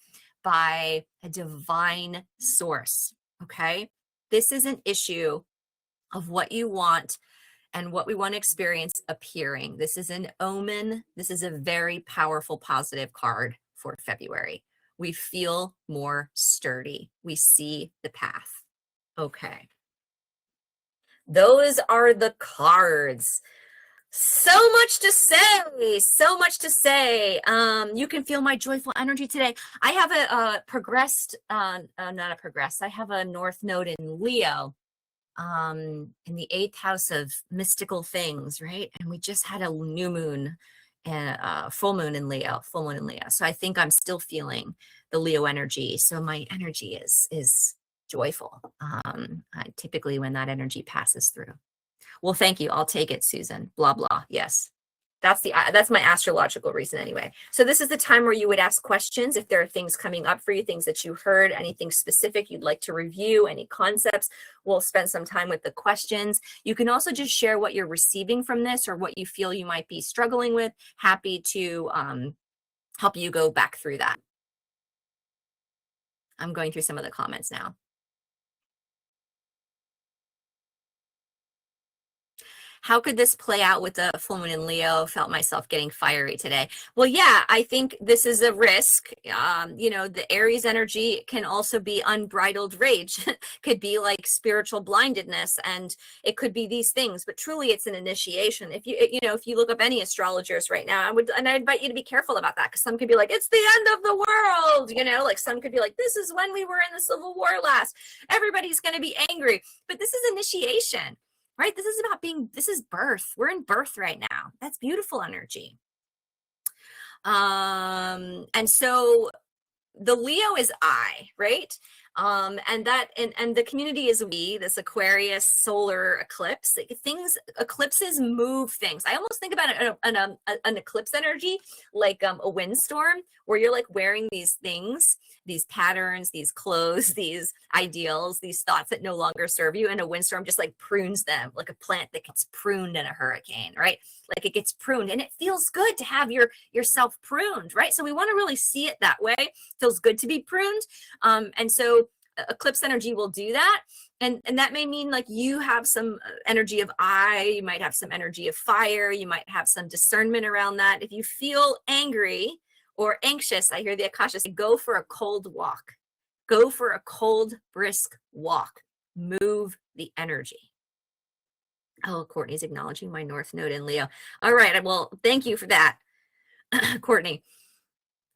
by a divine source, okay? This is an issue of what you want and what we want to experience appearing. This is an omen. This is a very powerful, positive card for February. We feel more sturdy. We see the path. Okay. Those are the cards. So much to say, so much to say. You can feel my joyful energy today. I have a I have a North Node in Leo, in the 8th house of mystical things, right? And we just had a new moon and full moon in Leo. So I think I'm still feeling the Leo energy. So my energy is joyful. Typically when that energy passes through. Well, thank you. I'll take it, Susan. Blah, blah. Yes. That's my astrological reason anyway. So this is the time where you would ask questions. If there are things coming up for you, things that you heard, anything specific you'd like to review, any concepts, we'll spend some time with the questions. You can also just share what you're receiving from this or what you feel you might be struggling with. Happy to help you go back through that. I'm going through some of the comments now. How could this play out with the full moon in Leo? Felt myself getting fiery today. Well, yeah, I think this is a risk. The Aries energy can also be unbridled rage, could be like spiritual blindedness, and it could be these things. But truly, it's an initiation. If you look up any astrologers right now, I invite you to be careful about that, because some could be like, it's the end of the world. Like some could be like, this is when we were in the Civil War last. Everybody's going to be angry. But this is initiation. Right? This is birth. We're in birth right now. That's beautiful energy. And so the Leo is I, right? And the community is we, this Aquarius solar eclipse. Eclipses move things. I almost think about an eclipse energy like a windstorm, where you're like wearing these things, these patterns, these clothes, these ideals, these thoughts that no longer serve you, and a windstorm just like prunes them, like a plant that gets pruned in a hurricane, right? Like it gets pruned, and it feels good to have yourself pruned, right? So we want to really see it that way. It feels good to be pruned. And so eclipse energy will do that. And that may mean like you have some energy of I, you might have some energy of fire, you might have some discernment around that. If you feel angry or anxious, I hear the Akasha say, go for a cold walk. Go for a cold, brisk walk. Move the energy. Oh, Courtney's acknowledging my North Node in Leo. All right, well, thank you for that, Courtney.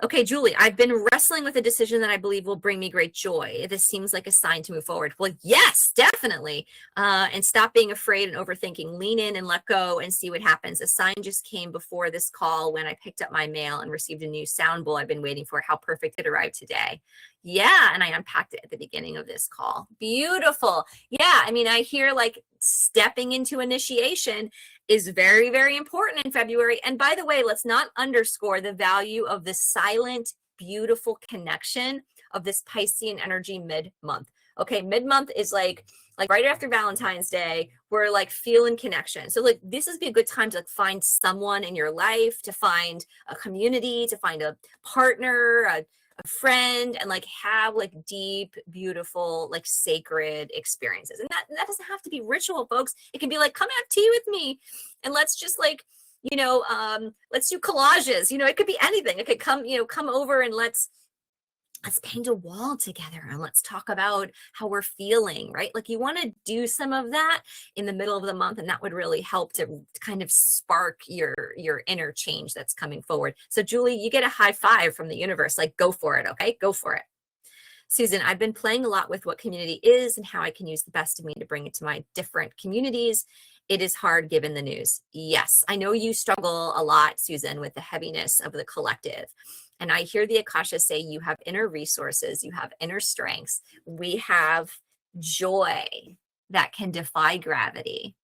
Okay, Julie, I've been wrestling with a decision that I believe will bring me great joy. This seems like a sign to move forward. Well, yes, definitely. And stop being afraid and overthinking. Lean in and let go and see what happens. A sign just came before this call when I picked up my mail and received a new sound bowl I've been waiting for. How perfect it arrived today. Yeah, and I unpacked it at the beginning of this call. Beautiful. Yeah, I mean, I hear like stepping into initiation is very, very important in February. And by the way, let's not underscore the value of the silent, beautiful connection of this Piscean energy mid-month. Okay, mid-month is like right after Valentine's Day, we're like feeling connection. So like this would be a good time to like find someone in your life, to find a community, to find a partner, a friend, and like have like deep, beautiful, like sacred experiences. And that doesn't have to be ritual, folks. It can be like, come have tea with me and let's just like, let's do collages. It could be anything. It could come over and let's paint a wall together and let's talk about how we're feeling, right? Like you want to do some of that in the middle of the month, and that would really help to kind of spark your inner change that's coming forward. So Julie, you get a high five from the universe, like go for it, okay? Go for it. Susan, I've been playing a lot with what community is and how I can use the best of me to bring it to my different communities. It is hard given the news. Yes, I know you struggle a lot, Susan, with the heaviness of the collective. And I hear the Akasha say you have inner resources, you have inner strengths. We have joy that can defy gravity,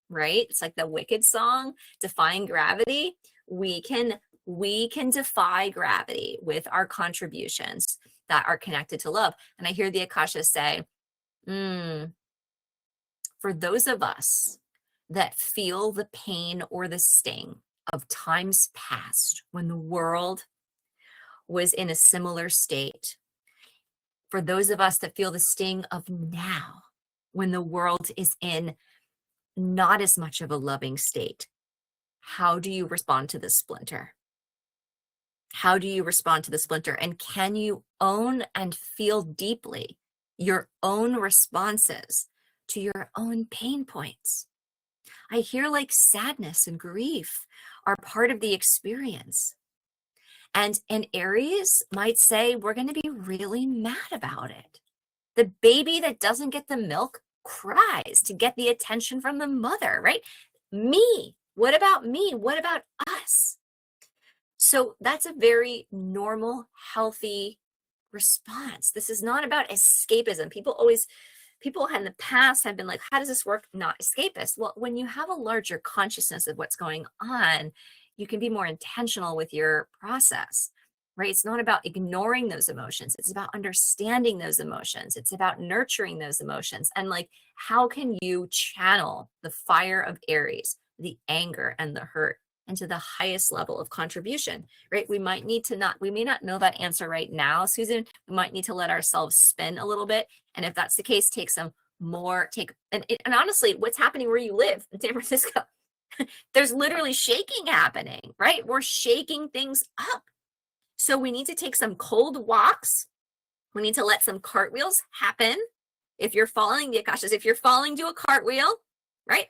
right? It's like the Wicked song, Defying Gravity. We can defy gravity with our contributions that are connected to love. And I hear the Akasha say, for those of us that feel the pain or the sting of times past when the world was in a similar state, for those of us that feel the sting of now when the world is in not as much of a loving state, how do you respond to the splinter? How do you respond to the splinter? And can you own and feel deeply your own responses to your own pain points? I hear like sadness and grief are part of the experience. And an Aries might say, we're going to be really mad about it. The baby that doesn't get the milk cries to get the attention from the mother, right? Me. What about me? What about us? So that's a very normal, healthy response. This is not about escapism. People in the past have been like, how does this work? Not escapist. Well, when you have a larger consciousness of what's going on, you can be more intentional with your process, right? It's not about ignoring those emotions. It's about understanding those emotions. It's about nurturing those emotions. And like, how can you channel the fire of Aries, the anger and the hurt, into the highest level of contribution, right? We may not know that answer right now, Susan. We might need to let ourselves spin a little bit. And if that's the case, and honestly, what's happening where you live in San Francisco? There's literally shaking happening, right? We're shaking things up. So we need to take some cold walks. We need to let some cartwheels happen. If you're following the Akashas, if you're falling, do a cartwheel, right?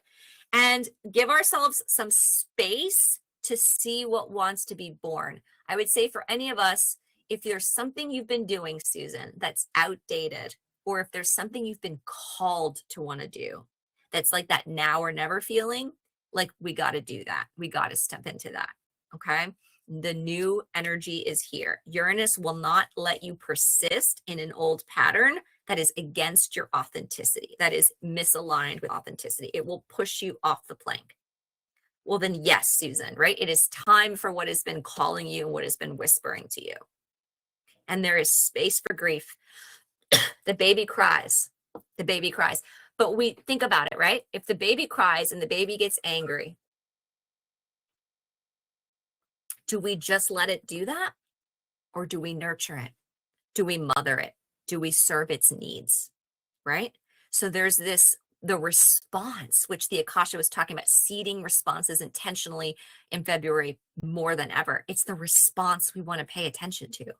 And give ourselves some space to see what wants to be born. I would say for any of us, if there's something you've been doing, Susan, that's outdated, or if there's something you've been called to want to do, that's like that now or never feeling, like we got to do that. We got to step into that. Okay. The new energy is here. Uranus will not let you persist in an old pattern that is against your authenticity, that is misaligned with authenticity. It will push you off the plank. Well, then yes, Susan, right? It is time for what has been calling you and what has been whispering to you. And there is space for grief. The baby cries. The baby cries. But we think about it, right? If the baby cries and the baby gets angry, do we just let it do that? Or do we nurture it? Do we mother it? Do we serve its needs? Right? So there's the response, which the Akasha was talking about, seeding responses intentionally in February more than ever. It's the response we want to pay attention to,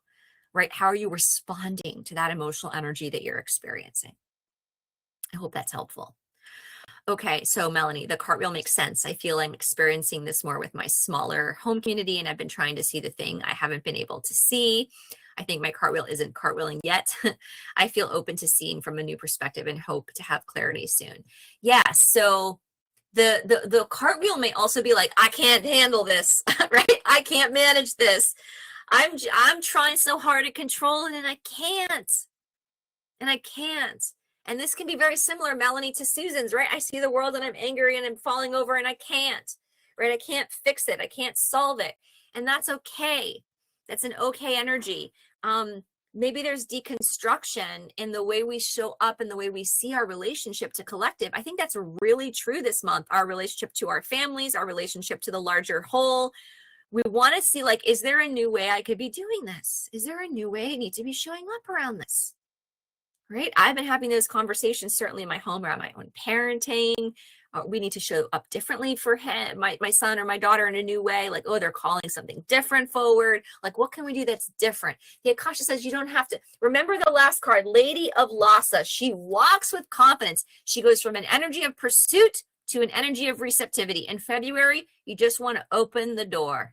right? How are you responding to that emotional energy that you're experiencing? I hope that's helpful. Okay, so Melanie, the cartwheel makes sense. I feel I'm experiencing this more with my smaller home community, and I've been trying to see the thing I haven't been able to see. I think my cartwheel isn't cartwheeling yet. I feel open to seeing from a new perspective and hope to have clarity soon. Yeah, so the cartwheel may also be like, I can't handle this, right? I can't manage this. I'm trying so hard to control it, and I can't. And I can't. And this can be very similar, Melanie, to Susan's, right? I see the world and I'm angry and I'm falling over and I can't, right? I can't fix it. I can't solve it. And that's okay. That's an okay energy. Maybe there's deconstruction in the way we show up and the way we see our relationship to collective. I think that's really true this month. Our relationship to our families, our relationship to the larger whole. We want to see, like, is there a new way I could be doing this? Is there a new way I need to be showing up around this? Right? I've been having those conversations certainly in my home around my own parenting. We need to show up differently for him, my son or my daughter in a new way. Like, oh, they're calling something different forward. Like, what can we do that's different? The Akasha says you don't have to. Remember the last card, Lady of Lhasa. She walks with confidence. She goes from an energy of pursuit to an energy of receptivity. In February, you just want to open the door.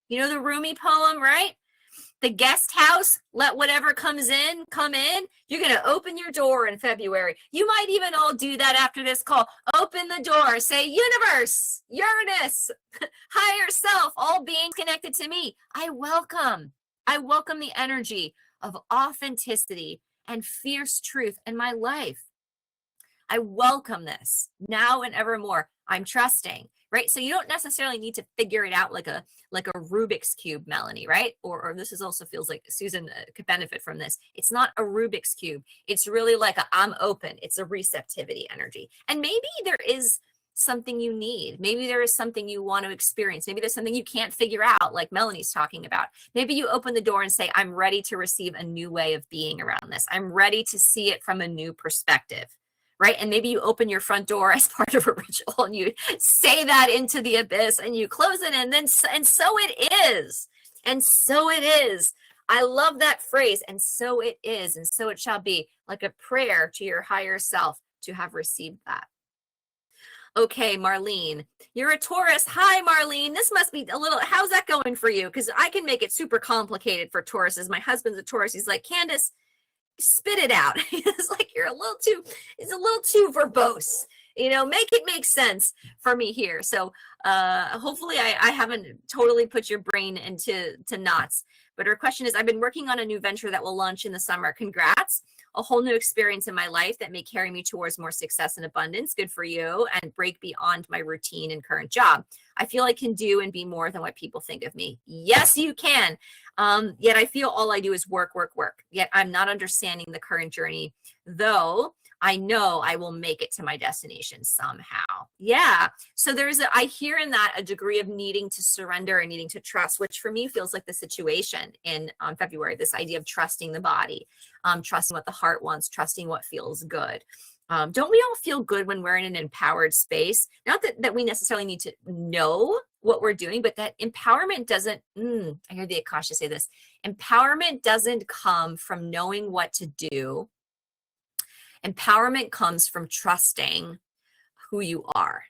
You know the Rumi poem, right? The guest house, let whatever comes in, come in. You're going to open your door in February. You might even all do that after this call. Open the door, say, universe, Uranus, higher self, all beings connected to me. I welcome the energy of authenticity and fierce truth in my life. I welcome this now and evermore. I'm trusting. Right? So you don't necessarily need to figure it out like a Rubik's Cube, Melanie, right? Or this is also feels like Susan could benefit from this. It's not a Rubik's Cube. It's really like I'm open. It's a receptivity energy. And maybe there is something you need. Maybe there is something you want to experience. Maybe there's something you can't figure out, like Melanie's talking about. Maybe you open the door and say, I'm ready to receive a new way of being around this. I'm ready to see it from a new perspective. Right? And maybe you open your front door as part of a ritual and you say that into the abyss and you close it and so it is. And so it is. I love that phrase. And so it is. And so it shall be, like a prayer to your higher self to have received that. Okay, Marlene, you're a Taurus. Hi, Marlene. This must be a little, how's that going for you? Because I can make it super complicated for Tauruses. My husband's a Taurus. He's like, Candace, spit it out. It's like it's a little too verbose, make it make sense for me here. So hopefully I haven't totally put your brain into knots. But her question is, I've been working on a new venture that will launch in the summer. Congrats. A whole new experience in my life that may carry me towards more success and abundance. Good for you. And break beyond my routine and current job. I feel I can do and be more than what people think of me. Yes, you can. Yet I feel all I do is work. Yet I'm not understanding the current journey, though I know I will make it to my destination somehow. Yeah. So I hear in that a degree of needing to surrender and needing to trust, which for me feels like the situation on February, this idea of trusting the body, trusting what the heart wants, trusting what feels good. Don't we all feel good when we're in an empowered space? Not that we necessarily need to know what we're doing, but that empowerment doesn't, I hear the Akasha say this, empowerment doesn't come from knowing what to do. Empowerment comes from trusting who you are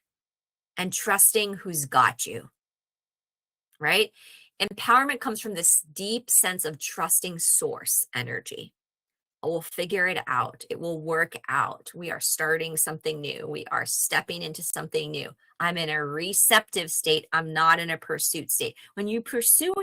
and trusting who's got you, right? Empowerment comes from this deep sense of trusting source energy. We'll figure it out. It will work out. We are starting something new. We are stepping into something new. I'm in a receptive state. I'm not in a pursuit state. When you pursue,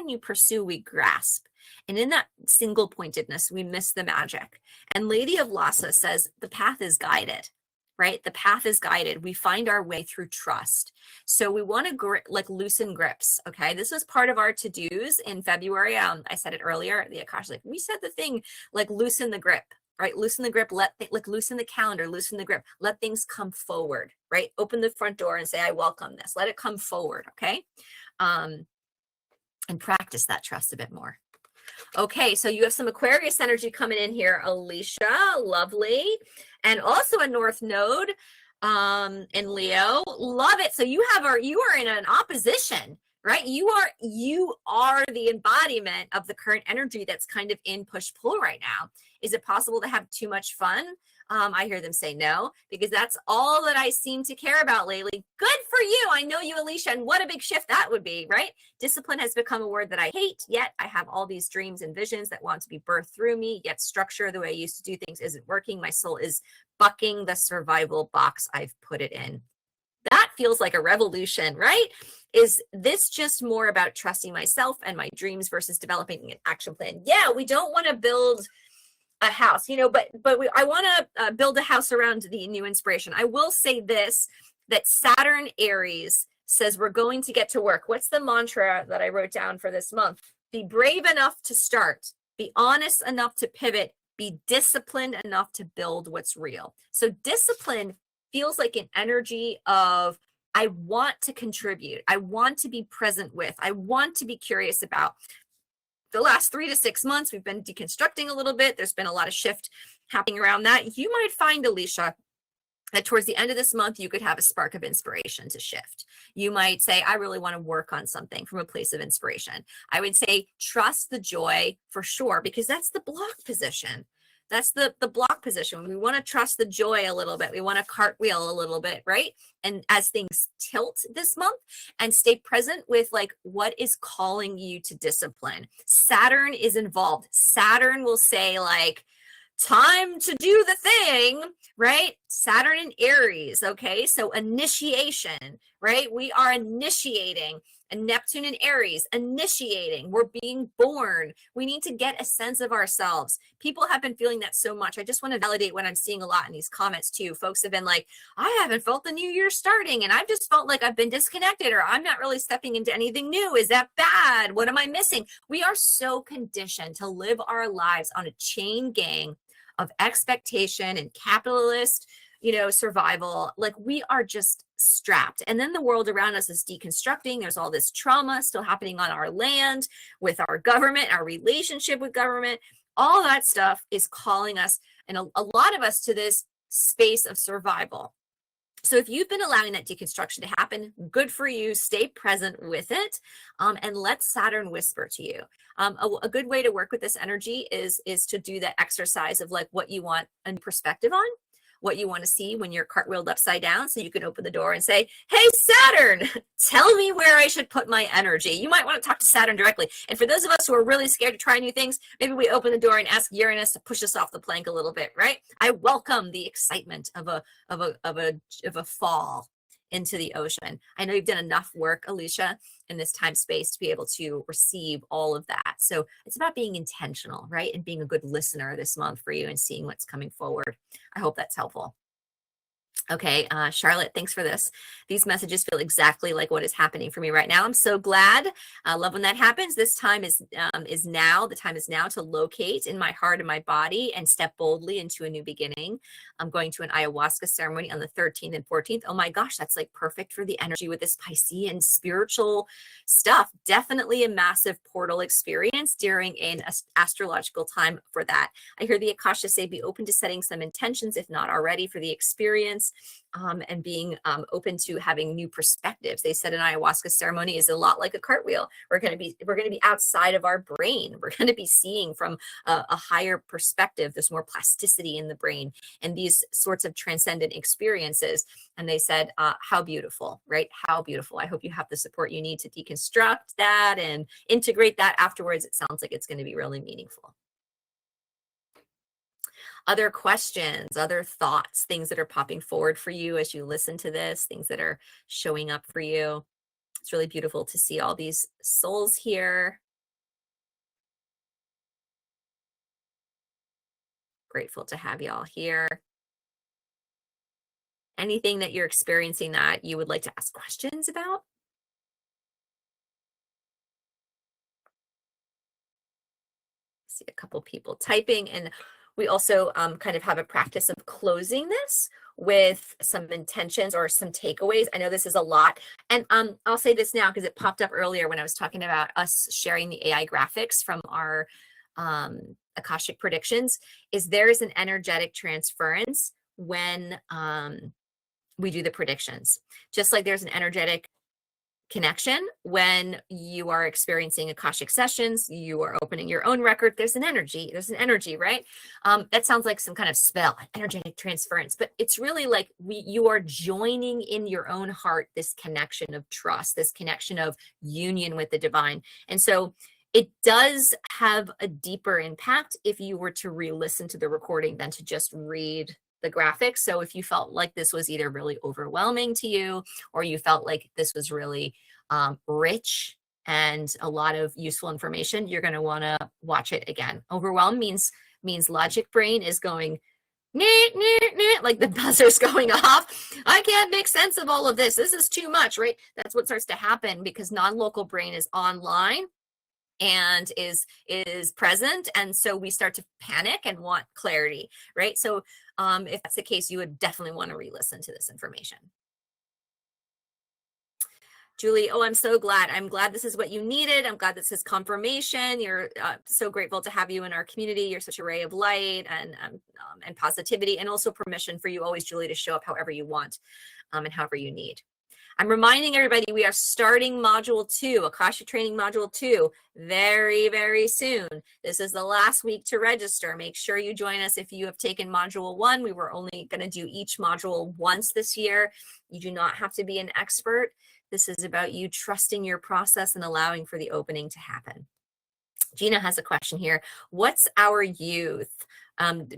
we grasp. And in that single pointedness, we miss the magic. And Lady of Lhasa says the path is guided, right? The path is guided. We find our way through trust. So we want to loosen grips, okay? This was part of our to-dos in February. I said it earlier, the Akashic, we said the thing, like loosen the grip, right? Loosen the grip, loosen the calendar, loosen the grip, let things come forward, right? Open the front door and say, I welcome this. Let it come forward, okay? And practice that trust a bit more. Okay, so you have some Aquarius energy coming in here, Alicia, lovely. And also a North Node in Leo, love it. So you are in an opposition, right? You are the embodiment of the current energy that's kind of in push-pull right now. Is it possible to have too much fun? I hear them say no, because that's all that I seem to care about lately. Good for you. I know you, Alicia, and what a big shift that would be, right? Discipline has become a word that I hate, yet I have all these dreams and visions that want to be birthed through me, yet structure, the way I used to do things, isn't working. My soul is bucking the survival box I've put it in. That feels like a revolution, right? Is this just more about trusting myself and my dreams versus developing an action plan? Yeah, we don't want to build a house, but I want to build a house around the new inspiration. I will say this, that Saturn Aries says we're going to get to work. What's the mantra that I wrote down for this month? Be brave enough to start, be honest enough to pivot, be disciplined enough to build what's real. So discipline feels like an energy of, I want to contribute. I want to be present with, I want to be curious about. The last 3 to 6 months, we've been deconstructing a little bit. There's been a lot of shift happening around that. You might find, Alicia, that towards the end of this month, you could have a spark of inspiration to shift. You might say, I really want to work on something from a place of inspiration. I would say, trust the joy for sure, because that's the block position. That's the block position. We want to trust the joy a little bit. We want to cartwheel a little bit, right? And as things tilt this month, and stay present with like what is calling you to discipline. Saturn is involved. Saturn will say like, time to do the thing, right? Saturn in Aries, okay? So initiation, right? We are initiating. And Neptune in Aries, initiating. We're being born. We need to get a sense of ourselves. People have been feeling that so much. I just want to validate what I'm seeing a lot in these comments too. Folks have been like, I haven't felt the new year starting, and I've just felt like I've been disconnected, or I'm not really stepping into anything new. Is that bad? What am I missing? We are so conditioned to live our lives on a chain gang of expectation and capitalist, survival. Like we are just strapped. And then the world around us is deconstructing. There's all this trauma still happening on our land with our government, our relationship with government. All that stuff is calling us, and a lot of us, to this space of survival. So if you've been allowing that deconstruction to happen, good for you. Stay present with it, and let Saturn whisper to you. A good way to work with this energy is to do that exercise of like what you want a perspective on, what you want to see when you're cartwheeled upside down, so you can open the door and say, hey, Saturn, tell me where I should put my energy. You might want to talk to Saturn directly. And for those of us who are really scared to try new things, maybe we open the door and ask Uranus to push us off the plank a little bit, right? I welcome the excitement of a fall into the ocean. I know you've done enough work, Alicia, in this time space to be able to receive all of that. So it's about being intentional, right? And being a good listener this month for you and seeing what's coming forward. I hope that's helpful. Okay, Charlotte, thanks for this. These messages feel exactly like what is happening for me right now. I'm so glad. I love when that happens. This time is now. The time is now to locate in my heart and my body and step boldly into a new beginning. I'm going to an ayahuasca ceremony on the 13th and 14th. Oh my gosh, that's like perfect for the energy with this Piscean spiritual stuff. Definitely a massive portal experience during an astrological time for that. I hear the Akasha say be open to setting some intentions, if not already, for the experience. And being open to having new perspectives. They said an ayahuasca ceremony is a lot like a cartwheel. We're going to be outside of our brain. We're going to be seeing from a higher perspective. There's more plasticity in the brain and these sorts of transcendent experiences. And they said, how beautiful, right? How beautiful. I hope you have the support you need to deconstruct that and integrate that afterwards. It sounds like it's going to be really meaningful. Other questions, other thoughts, things that are popping forward for you as you listen to this, things that are showing up for you. It's really beautiful to see all these souls here. Grateful to have you all here. Anything that you're experiencing that you would like to ask questions about? See a couple people typing, and we also kind of have a practice of closing this with some intentions or some takeaways. I know this is a lot, and I'll say this now because it popped up earlier when I was talking about us sharing the AI graphics from our Akashic predictions. Is there is an energetic transference when we do the predictions, just like there's an energetic connection when you are experiencing Akashic sessions, you are opening your own record. There's an energy, right? That sounds like some kind of spell, energetic transference, but it's really like you are joining in your own heart this connection of trust, this connection of union with the divine. And so it does have a deeper impact if you were to re-listen to the recording than to just read the graphics. So if you felt like this was either really overwhelming to you, or you felt like this was really rich and a lot of useful information, you're going to want to watch it again. Overwhelm means logic brain is going like the buzzer's going off. I can't make sense of all of this. This is too much, right? That's what starts to happen because non-local brain is online and is present, and so we start to panic and want clarity, right? So if that's the case, you would definitely want to re-listen to this information. Julie, oh, I'm so glad. I'm glad this is what you needed. I'm glad this is confirmation. You're so grateful to have you in our community. You're such a ray of light and positivity, and also permission for you always, Julie, to show up however you want and however you need. I'm reminding everybody we are starting module 2, Akasha Training module 2, very, very soon. This is the last week to register. Make sure you join us if you have taken module 1. We were only going to do each module once this year. You do not have to be an expert. This is about you trusting your process and allowing for the opening to happen. Gina has a question here. What's our youth?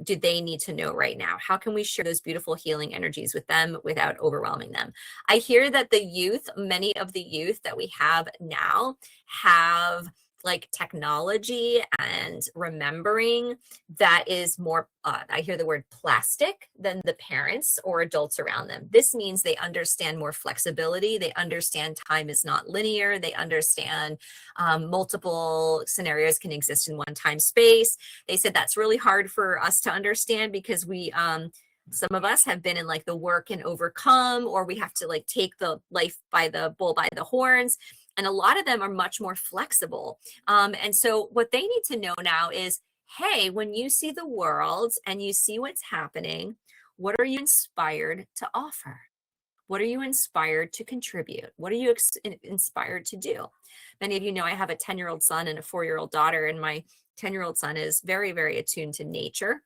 Do they need to know right now? How can we share those beautiful healing energies with them without overwhelming them? I hear that the youth, many of the youth that we have now have like technology and remembering that is more, I hear the word plastic than the parents or adults around them. This means they understand more flexibility. They understand time is not linear. They understand multiple scenarios can exist in one time space. They said that's really hard for us to understand because we, some of us have been in like the work and overcome, or we have to like take the life by the bull by the horns. And a lot of them are much more flexible. And so what they need to know now is, hey, when you see the world and you see what's happening, what are you inspired to offer? What are you inspired to contribute? What are you inspired to do? Many of you know I have a 10-year-old son and a 4-year-old daughter, and my 10-year-old son is very, very attuned to nature.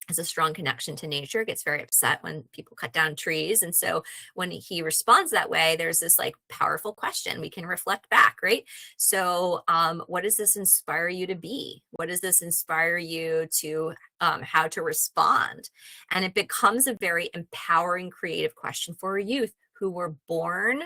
Has a strong connection to nature, gets very upset when people cut down trees. And so when he responds that way, there's this like powerful question we can reflect back, right? So what does this inspire you to be? What does this inspire you to how to respond? And it becomes a very empowering, creative question for a youth who were born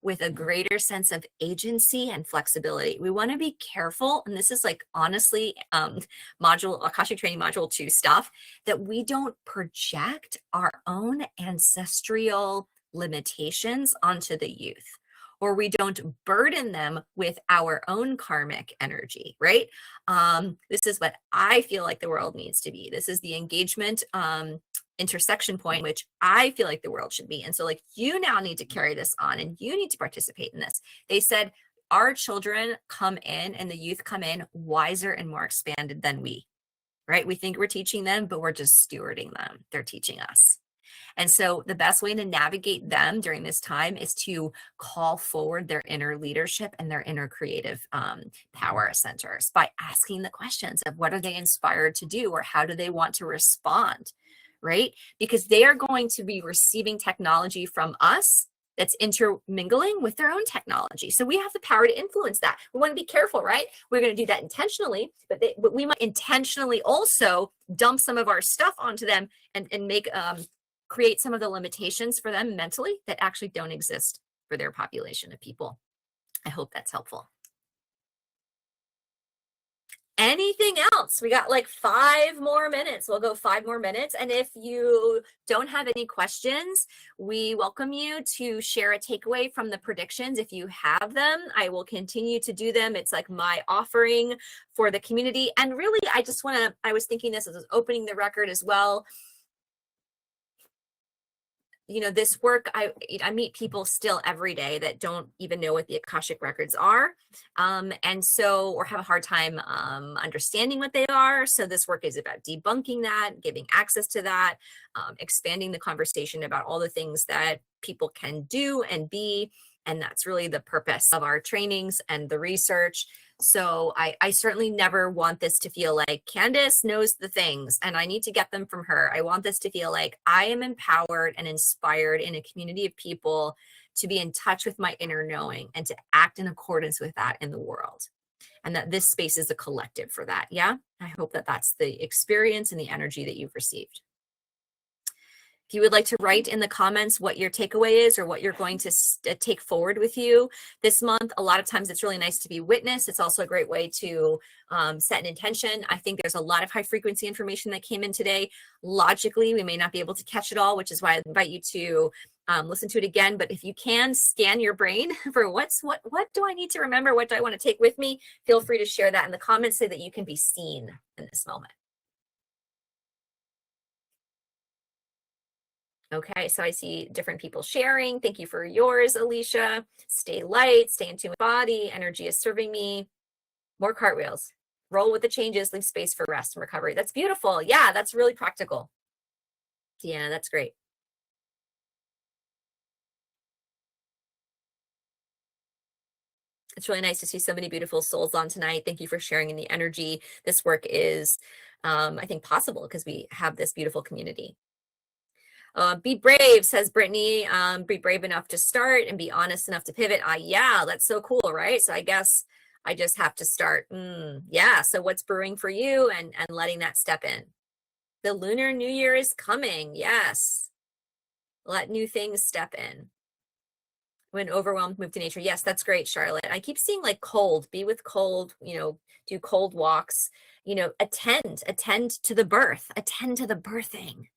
with a greater sense of agency and flexibility. We want to be careful, and this is like honestly Akashic Training Module 2 stuff, that we don't project our own ancestral limitations onto the youth, or we don't burden them with our own karmic energy, right? This is what I feel like the world needs to be. This is the engagement intersection point, which I feel like the world should be. And so like, you now need to carry this on and you need to participate in this. They said our children come in and the youth come in wiser and more expanded than we, right? We think we're teaching them, but we're just stewarding them. They're teaching us. And so the best way to navigate them during this time is to call forward their inner leadership and their inner creative power centers by asking the questions of what are they inspired to do, or how do they want to respond, right? Because they are going to be receiving technology from us that's intermingling with their own technology. So we have the power to influence that. We want to be careful, right? We're going to do that intentionally, but we might intentionally also dump some of our stuff onto them and make create some of the limitations for them mentally that actually don't exist for their population of people. I hope that's helpful. Anything else? We got like 5 more minutes. We'll go 5 more minutes. And if you don't have any questions, we welcome you to share a takeaway from the predictions. If you have them, I will continue to do them. It's like my offering for the community. And really, I was thinking this as I was opening the record as well. You know, this work, I meet people still every day that don't even know what the Akashic records are. And so, or have a hard time understanding what they are. So this work is about debunking that, giving access to that, expanding the conversation about all the things that people can do and be. And that's really the purpose of our trainings and the research. So I certainly never want this to feel like Candace knows the things and I need to get them from her. I want this to feel like I am empowered and inspired in a community of people to be in touch with my inner knowing and to act in accordance with that in the world. And that this space is a collective for that. Yeah, I hope that that's the experience and the energy that you've received. If you would like to write in the comments what your takeaway is or what you're going to take forward with you this month, a lot of times it's really nice to be witness. It's also a great way to set an intention. I think there's a lot of high frequency information that came in today. Logically, we may not be able to catch it all, which is why I invite you to listen to it again. But if you can scan your brain for what do I need to remember? What do I want to take with me? Feel free to share that in the comments so that you can be seen in this moment. Okay, so I see different people sharing. Thank you for yours, Alicia. Stay light, stay in tune with body. Energy is serving me. More cartwheels. Roll with the changes, leave space for rest and recovery. That's beautiful. Yeah, that's really practical. Yeah, that's great. It's really nice to see so many beautiful souls on tonight. Thank you for sharing in the energy. This work is, I think, possible because we have this beautiful community. Be brave, says Brittany. Be brave enough to start and be honest enough to pivot. Yeah, that's so cool, right? So I guess I just have to start. Yeah, so what's brewing for you and letting that step in. The Lunar New Year is coming. Yes. Let new things step in. When overwhelmed, move to nature. Yes, that's great, Charlotte. I keep seeing like cold, be with cold, do cold walks, attend to the birth, attend to the birthing.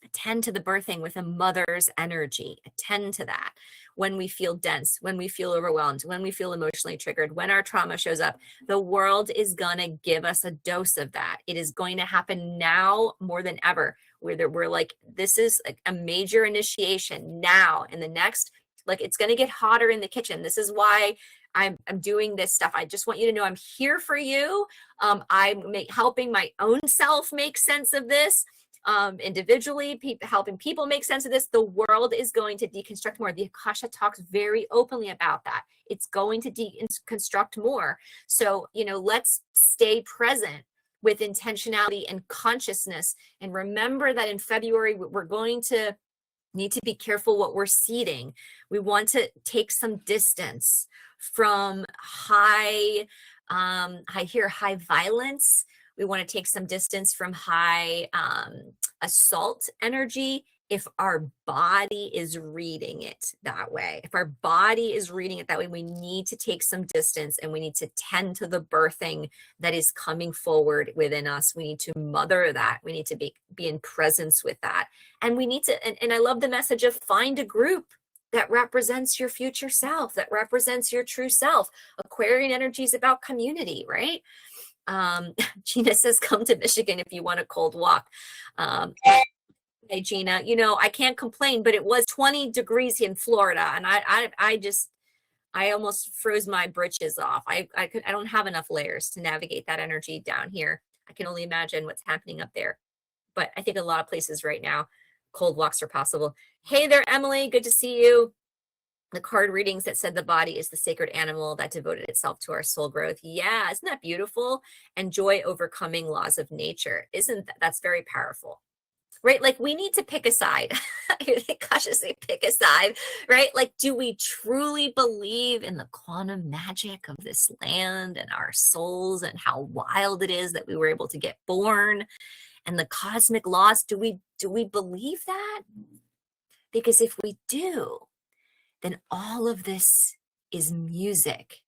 Attend to the birthing with a mother's energy. Attend to that. When we feel dense, when we feel overwhelmed, when we feel emotionally triggered, when our trauma shows up, the world is going to give us a dose of that. It is going to happen now more than ever. We're like, this is a major initiation now. In the next, like, it's going to get hotter in the kitchen. This is why I'm doing this stuff. I just want you to know I'm here for you. I'm helping my own self make sense of this. Individually, helping people make sense of this. The world is going to deconstruct more. The Akasha talks very openly about that. It's going to deconstruct more. So, let's stay present with intentionality and consciousness. And remember that in February, we're going to need to be careful what we're seeding. We want to take some distance from high violence. We want to take some distance from high assault energy if our body is reading it that way. If our body is reading it that way, we need to take some distance and we need to tend to the birthing that is coming forward within us. We need to mother that. We need to be in presence with that. And we need to, and I love the message of find a group that represents your future self, that represents your true self. Aquarian energy is about community, right? Gina says, come to Michigan if you want a cold walk. Hey, Gina, you know, I can't complain, but it was 20 degrees in Florida, and I almost froze my britches off. I don't have enough layers to navigate that energy down here. I can only imagine what's happening up there. But I think a lot of places right now, cold walks are possible. Hey there, Emily, good to see you. The card readings that said the body is the sacred animal that devoted itself to our soul growth. Yeah, isn't that beautiful? And joy overcoming laws of nature. Isn't that's very powerful? Right? Like we need to pick a side. Cautiously pick a side, right? Like, do we truly believe in the quantum magic of this land and our souls and how wild it is that we were able to get born and the cosmic laws? Do we believe that? Because if we do, then all of this is music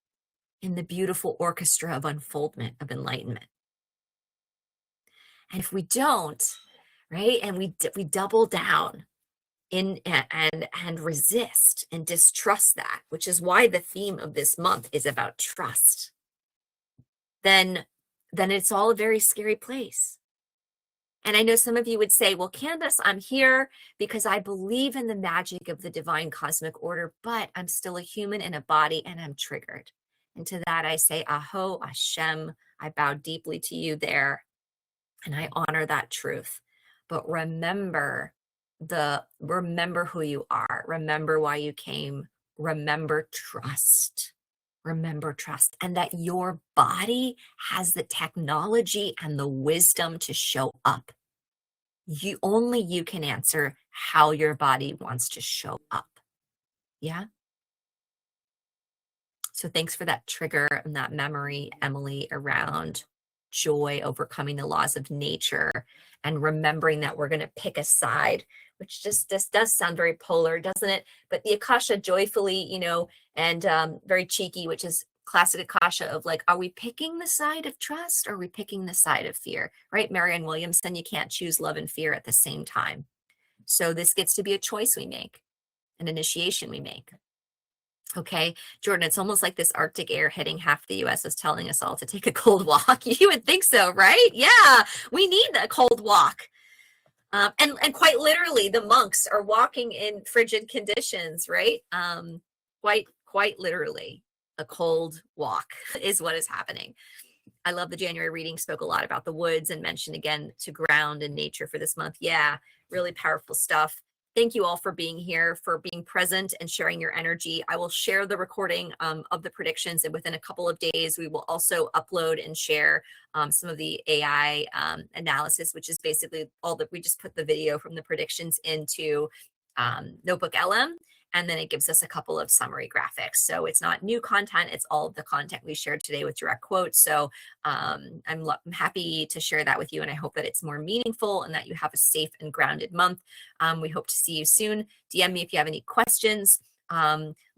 in the beautiful orchestra of unfoldment, of enlightenment. And if we don't, right, and we double down in and resist and distrust that, which is why the theme of this month is about trust, then it's all a very scary place. And I know some of you would say, well, Candace, I'm here because I believe in the magic of the divine cosmic order, but I'm still a human in a body and I'm triggered. And to that I say, Aho, Hashem, I bow deeply to you there. And I honor that truth. But remember who you are. Remember why you came. Remember trust. Remember trust. And that your body has the technology and the wisdom to show up. Only you can answer how your body wants to show up. Yeah? So thanks for that trigger and that memory, Emily, around joy, overcoming the laws of nature, and remembering that we're going to pick a side, which just does sound very polar, doesn't it? But the Akasha joyfully, you know, and very cheeky, which is classic Akasha of like, are we picking the side of trust or are we picking the side of fear, right? Marianne Williamson, you can't choose love and fear at the same time. So this gets to be a choice we make, an initiation we make. Okay, Jordan, it's almost like this Arctic air hitting half the US is telling us all to take a cold walk. You would think so, right? Yeah, we need a cold walk. And quite literally, the monks are walking in frigid conditions, right? Quite literally, a cold walk is what is happening. I love the January reading, spoke a lot about the woods and mentioned again to ground in nature for this month. Yeah, really powerful stuff. Thank you all for being here, for being present and sharing your energy. I will share the recording of the predictions, and within a couple of days, we will also upload and share some of the AI analysis, which is basically all that we just put the video from the predictions into Notebook LM. And then it gives us a couple of summary graphics. So it's not new content, it's all of the content we shared today with direct quotes. So I'm happy to share that with you, and I hope that it's more meaningful and that you have a safe and grounded month. We hope to see you soon. DM me if you have any questions.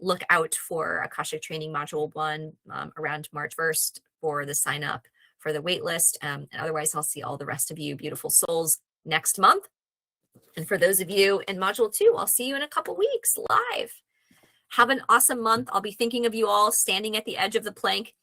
Look out for Akashic Training Module 1 around March 1st for the sign up for the wait list. And otherwise, I'll see all the rest of you beautiful souls next month. And for those of you in Module 2, I'll see you in a couple weeks live. Have an awesome month. I'll be thinking of you all standing at the edge of the plank.